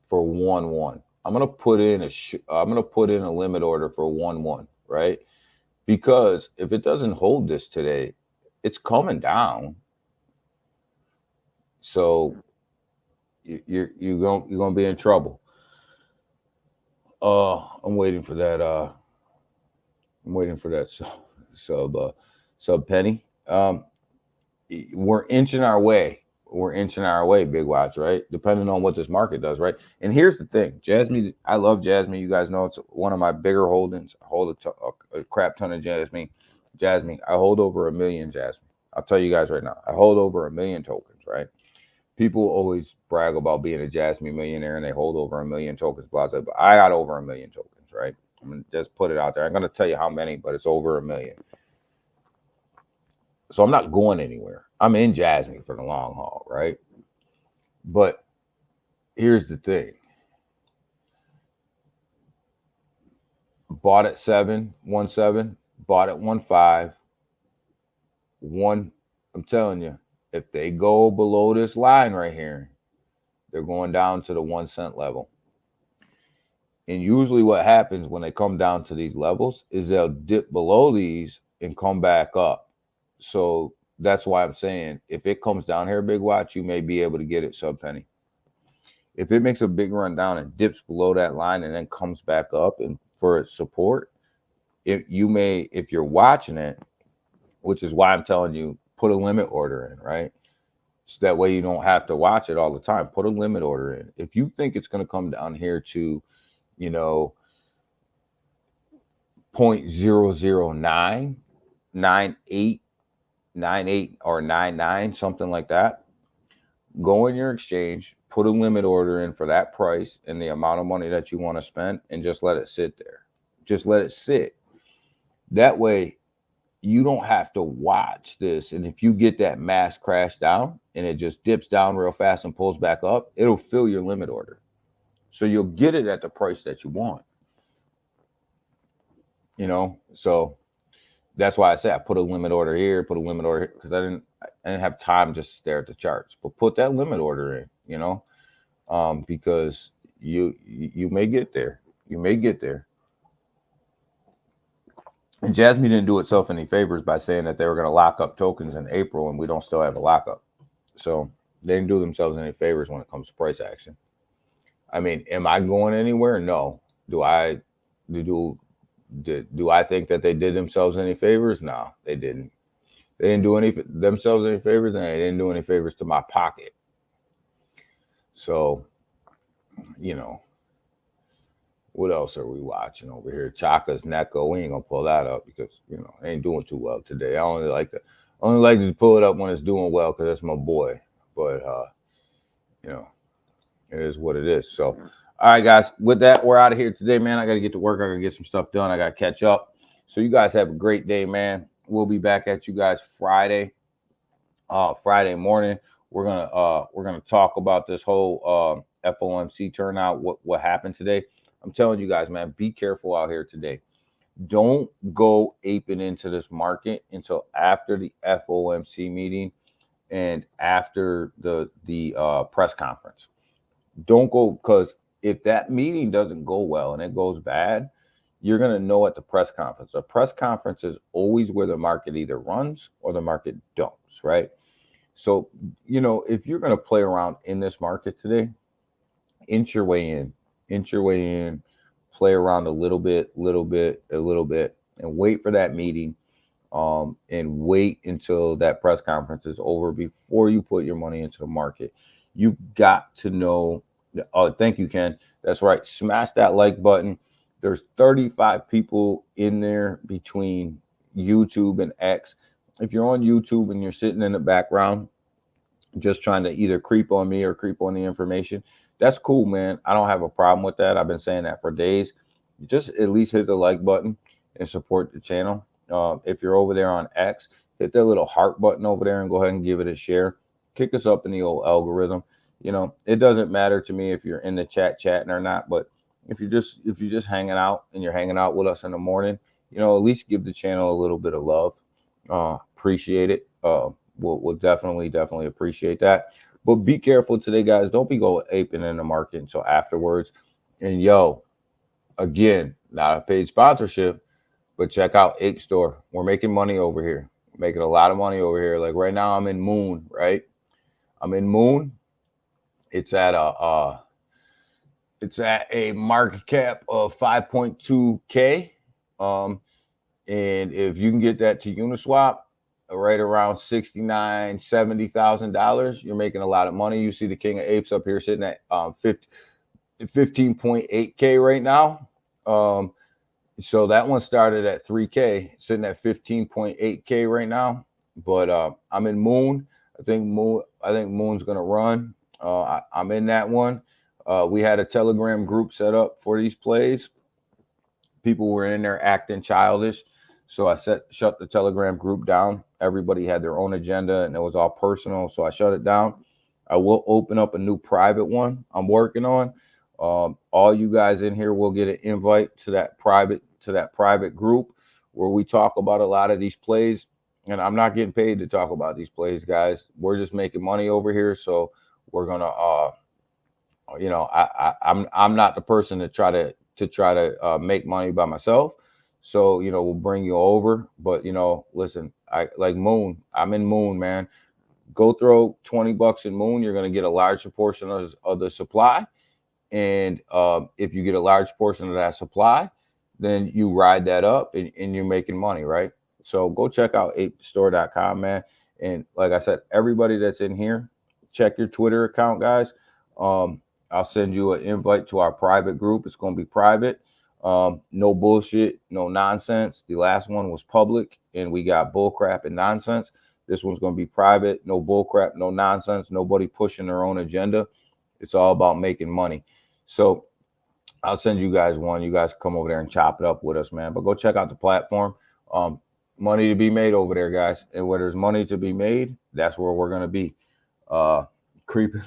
for 1.1. I'm gonna put in a limit order for 1.1, right? Because if it doesn't hold this today, it's coming down. So you're gonna be in trouble. I'm waiting for that. Sub penny. We're inching our way. Big watch, right? Depending on what this market does, right? And here's the thing, Jasmine. I love Jasmine. You guys know it's one of my bigger holdings. I hold a crap ton of Jasmine. I hold over 1 million Jasmine. I'll tell you guys right now, I hold over 1 million tokens, right? People always brag about being a Jasmine millionaire and they hold over 1 million tokens, blah, blah, but I got over 1 million tokens, right? I'm gonna just put it out there. I'm gonna tell you how many, but it's over 1 million. So I'm not going anywhere. I'm in Jasmine for the long haul, right? But here's the thing. Bought at 1.7, bought at 1.5. I'm telling you, if they go below this line right here, they're going down to the 1 cent level. And usually what happens when they come down to these levels is they'll dip below these and come back up. So that's why I'm saying if it comes down here, big watch, you may be able to get it sub penny. If it makes a big run down and dips below that line and then comes back up and for its support, if you're watching it, which is why I'm telling you, put a limit order in, right? So that way you don't have to watch it all the time. Put a limit order in. If you think it's going to come down here to, 0.009, 98 or 99, something like that, go in your exchange, put a limit order in for that price and the amount of money that you want to spend, and just let it sit there. Just let it sit. That way you don't have to watch this. And if you get that mass crash down and it just dips down real fast and pulls back up, it'll fill your limit order. So you'll get it at the price that you want. So that's why I say I put a limit order here, because I didn't have time just to stare at the charts. But put that limit order in, because you may get there. You may get there. And Jasmine didn't do itself any favors by saying that they were going to lock up tokens in April, and we don't still have a lockup. So they didn't do themselves any favors when it comes to price action. I mean, am I going anywhere? No. Do I think that they did themselves any favors? No, they didn't. They didn't do themselves any favors, and they didn't do any favors to my pocket. So, What else are we watching over here? Chaka's Neko. We ain't gonna pull that up because it ain't doing too well today. I only like to pull it up when it's doing well because that's my boy. But it is what it is. So, all right, guys. With that, we're out of here today, man. I gotta get to work. I gotta get some stuff done. I gotta catch up. So you guys have a great day, man. We'll be back at you guys Friday morning. We're gonna talk about this whole FOMC turnout. What happened today? I'm telling you guys, man, be careful out here today. Don't go aping into this market until after the FOMC meeting and after the press conference. Don't go, because if that meeting doesn't go well and it goes bad, you're going to know at the press conference. The press conference is always where the market either runs or the market dumps, right? So, if you're going to play around in this market today, inch your way in, play around a little bit, and wait for that meeting, and wait until that press conference is over before you put your money into the market. You've got to know. Oh, thank you, Ken. That's right. Smash that like button. There's 35 people in there between YouTube and X. If you're on YouTube and you're sitting in the background just trying to either creep on me or creep on the information, that's cool, man. I don't have a problem with that. I've been saying that for days. Just at least hit the like button and support the channel. If you're over there on X, hit that little heart button over there and go ahead and give it a share. Kick us up in the old algorithm. It doesn't matter to me if you're in the chatting or not, but if you're just hanging out and you're hanging out with us in the morning, at least give the channel a little bit of love. Appreciate it. We'll definitely appreciate that. But be careful today, guys. Don't be going aping in the market until afterwards. And again, not a paid sponsorship, but check out Ape Store. We're making money over here. We're making a lot of money over here. Like right now, I'm in Moon, right? I'm in Moon. It's at a market cap of 5.2K. And if you can get that to Uniswap, right around $69,000-$70,000, you're making a lot of money. You see the King of Apes up here sitting at 15.8K right now. So that one started at 3K, sitting at 15.8K right now. But I'm in Moon. I think Moon's gonna run. I'm in that one. We had a Telegram group set up for these plays. People were in there acting childish, so I shut the Telegram group down. Everybody had their own agenda, and it was all personal, so I shut it down. I will open up a new private one I'm working on. All you guys in here will get an invite to that private group where we talk about a lot of these plays. And I'm not getting paid to talk about these plays, guys. We're just making money over here, so we're gonna I'm not the person to try to make money by myself. So we'll bring you over, but listen, I like Moon. I'm in Moon, man. Go throw $20 in Moon. You're gonna get a large portion of the supply, and if you get a large portion of that supply, then you ride that up and you're making money, right? So go check out apestore.com, man. And like I said, everybody that's in here, check your Twitter account, guys. I'll send you an invite to our private group. It's going to be private. No bullshit, no nonsense. The last one was public, and we got bull crap and nonsense. This one's going to be private. No bull crap, no nonsense. Nobody pushing their own agenda. It's all about making money. So I'll send you guys one. You guys come over there and chop it up with us, man. But go check out the platform. Money to be made over there, guys. And where there's money to be made, that's where we're going to be. Creeping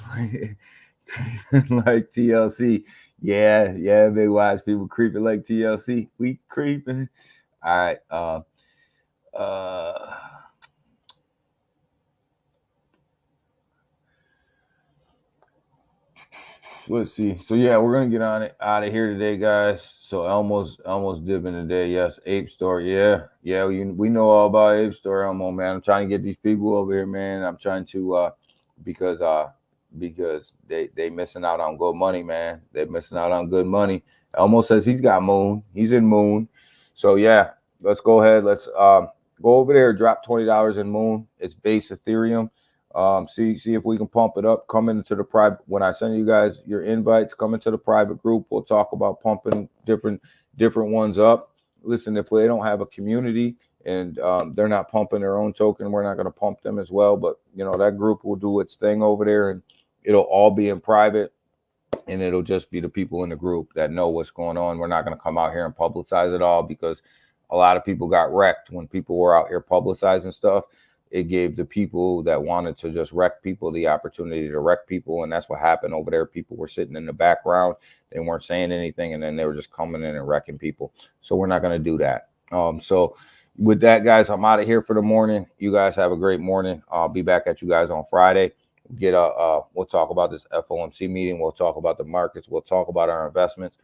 like TLC. Yeah, big wise people creeping like TLC. We creeping. All right. Let's see. So yeah, we're gonna get out of here today, guys. So almost dipping today. Yes, Ape Store. Yeah. We know all about Ape Store, Elmo, man. I'm trying to get these people over here, man. I'm trying to because they missing out on good money, man. They're missing out on good money. Elmo says he's got Moon. He's in Moon. So yeah, let's go ahead. Let's go over there. Drop $20 in Moon. It's base Ethereum. See if we can pump it up. Come into the private. When I send you guys your invites, come into the private group. We'll talk about pumping different ones up. Listen, if they don't have a community and they're not pumping their own token, we're not going to pump them as well. But that group will do its thing over there, and it'll all be in private, and it'll just be the people in the group that know what's going on. We're not going to come out here and publicize it all, because a lot of people got wrecked when people were out here publicizing stuff. It gave the people that wanted to just wreck people the opportunity to wreck people, and that's what happened over there. People were sitting in the background, they weren't saying anything, and then they were just coming in and wrecking people. So we're not going to do that. So with that, guys, I'm out of here for the morning. You guys have a great morning. I'll be back at you guys on Friday. We'll talk about this FOMC meeting. We'll talk about the markets. We'll talk about our investments.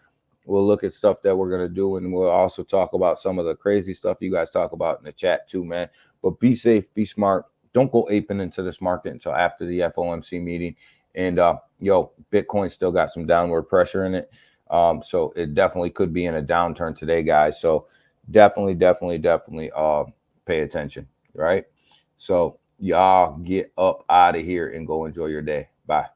We'll look at stuff that we're going to do, and we'll also talk about some of the crazy stuff you guys talk about in the chat too, man. But be safe, be smart. Don't go aping into this market until after the FOMC meeting. And, Bitcoin still got some downward pressure in it. So it definitely could be in a downturn today, guys. So definitely pay attention, right? So y'all get up out of here and go enjoy your day. Bye.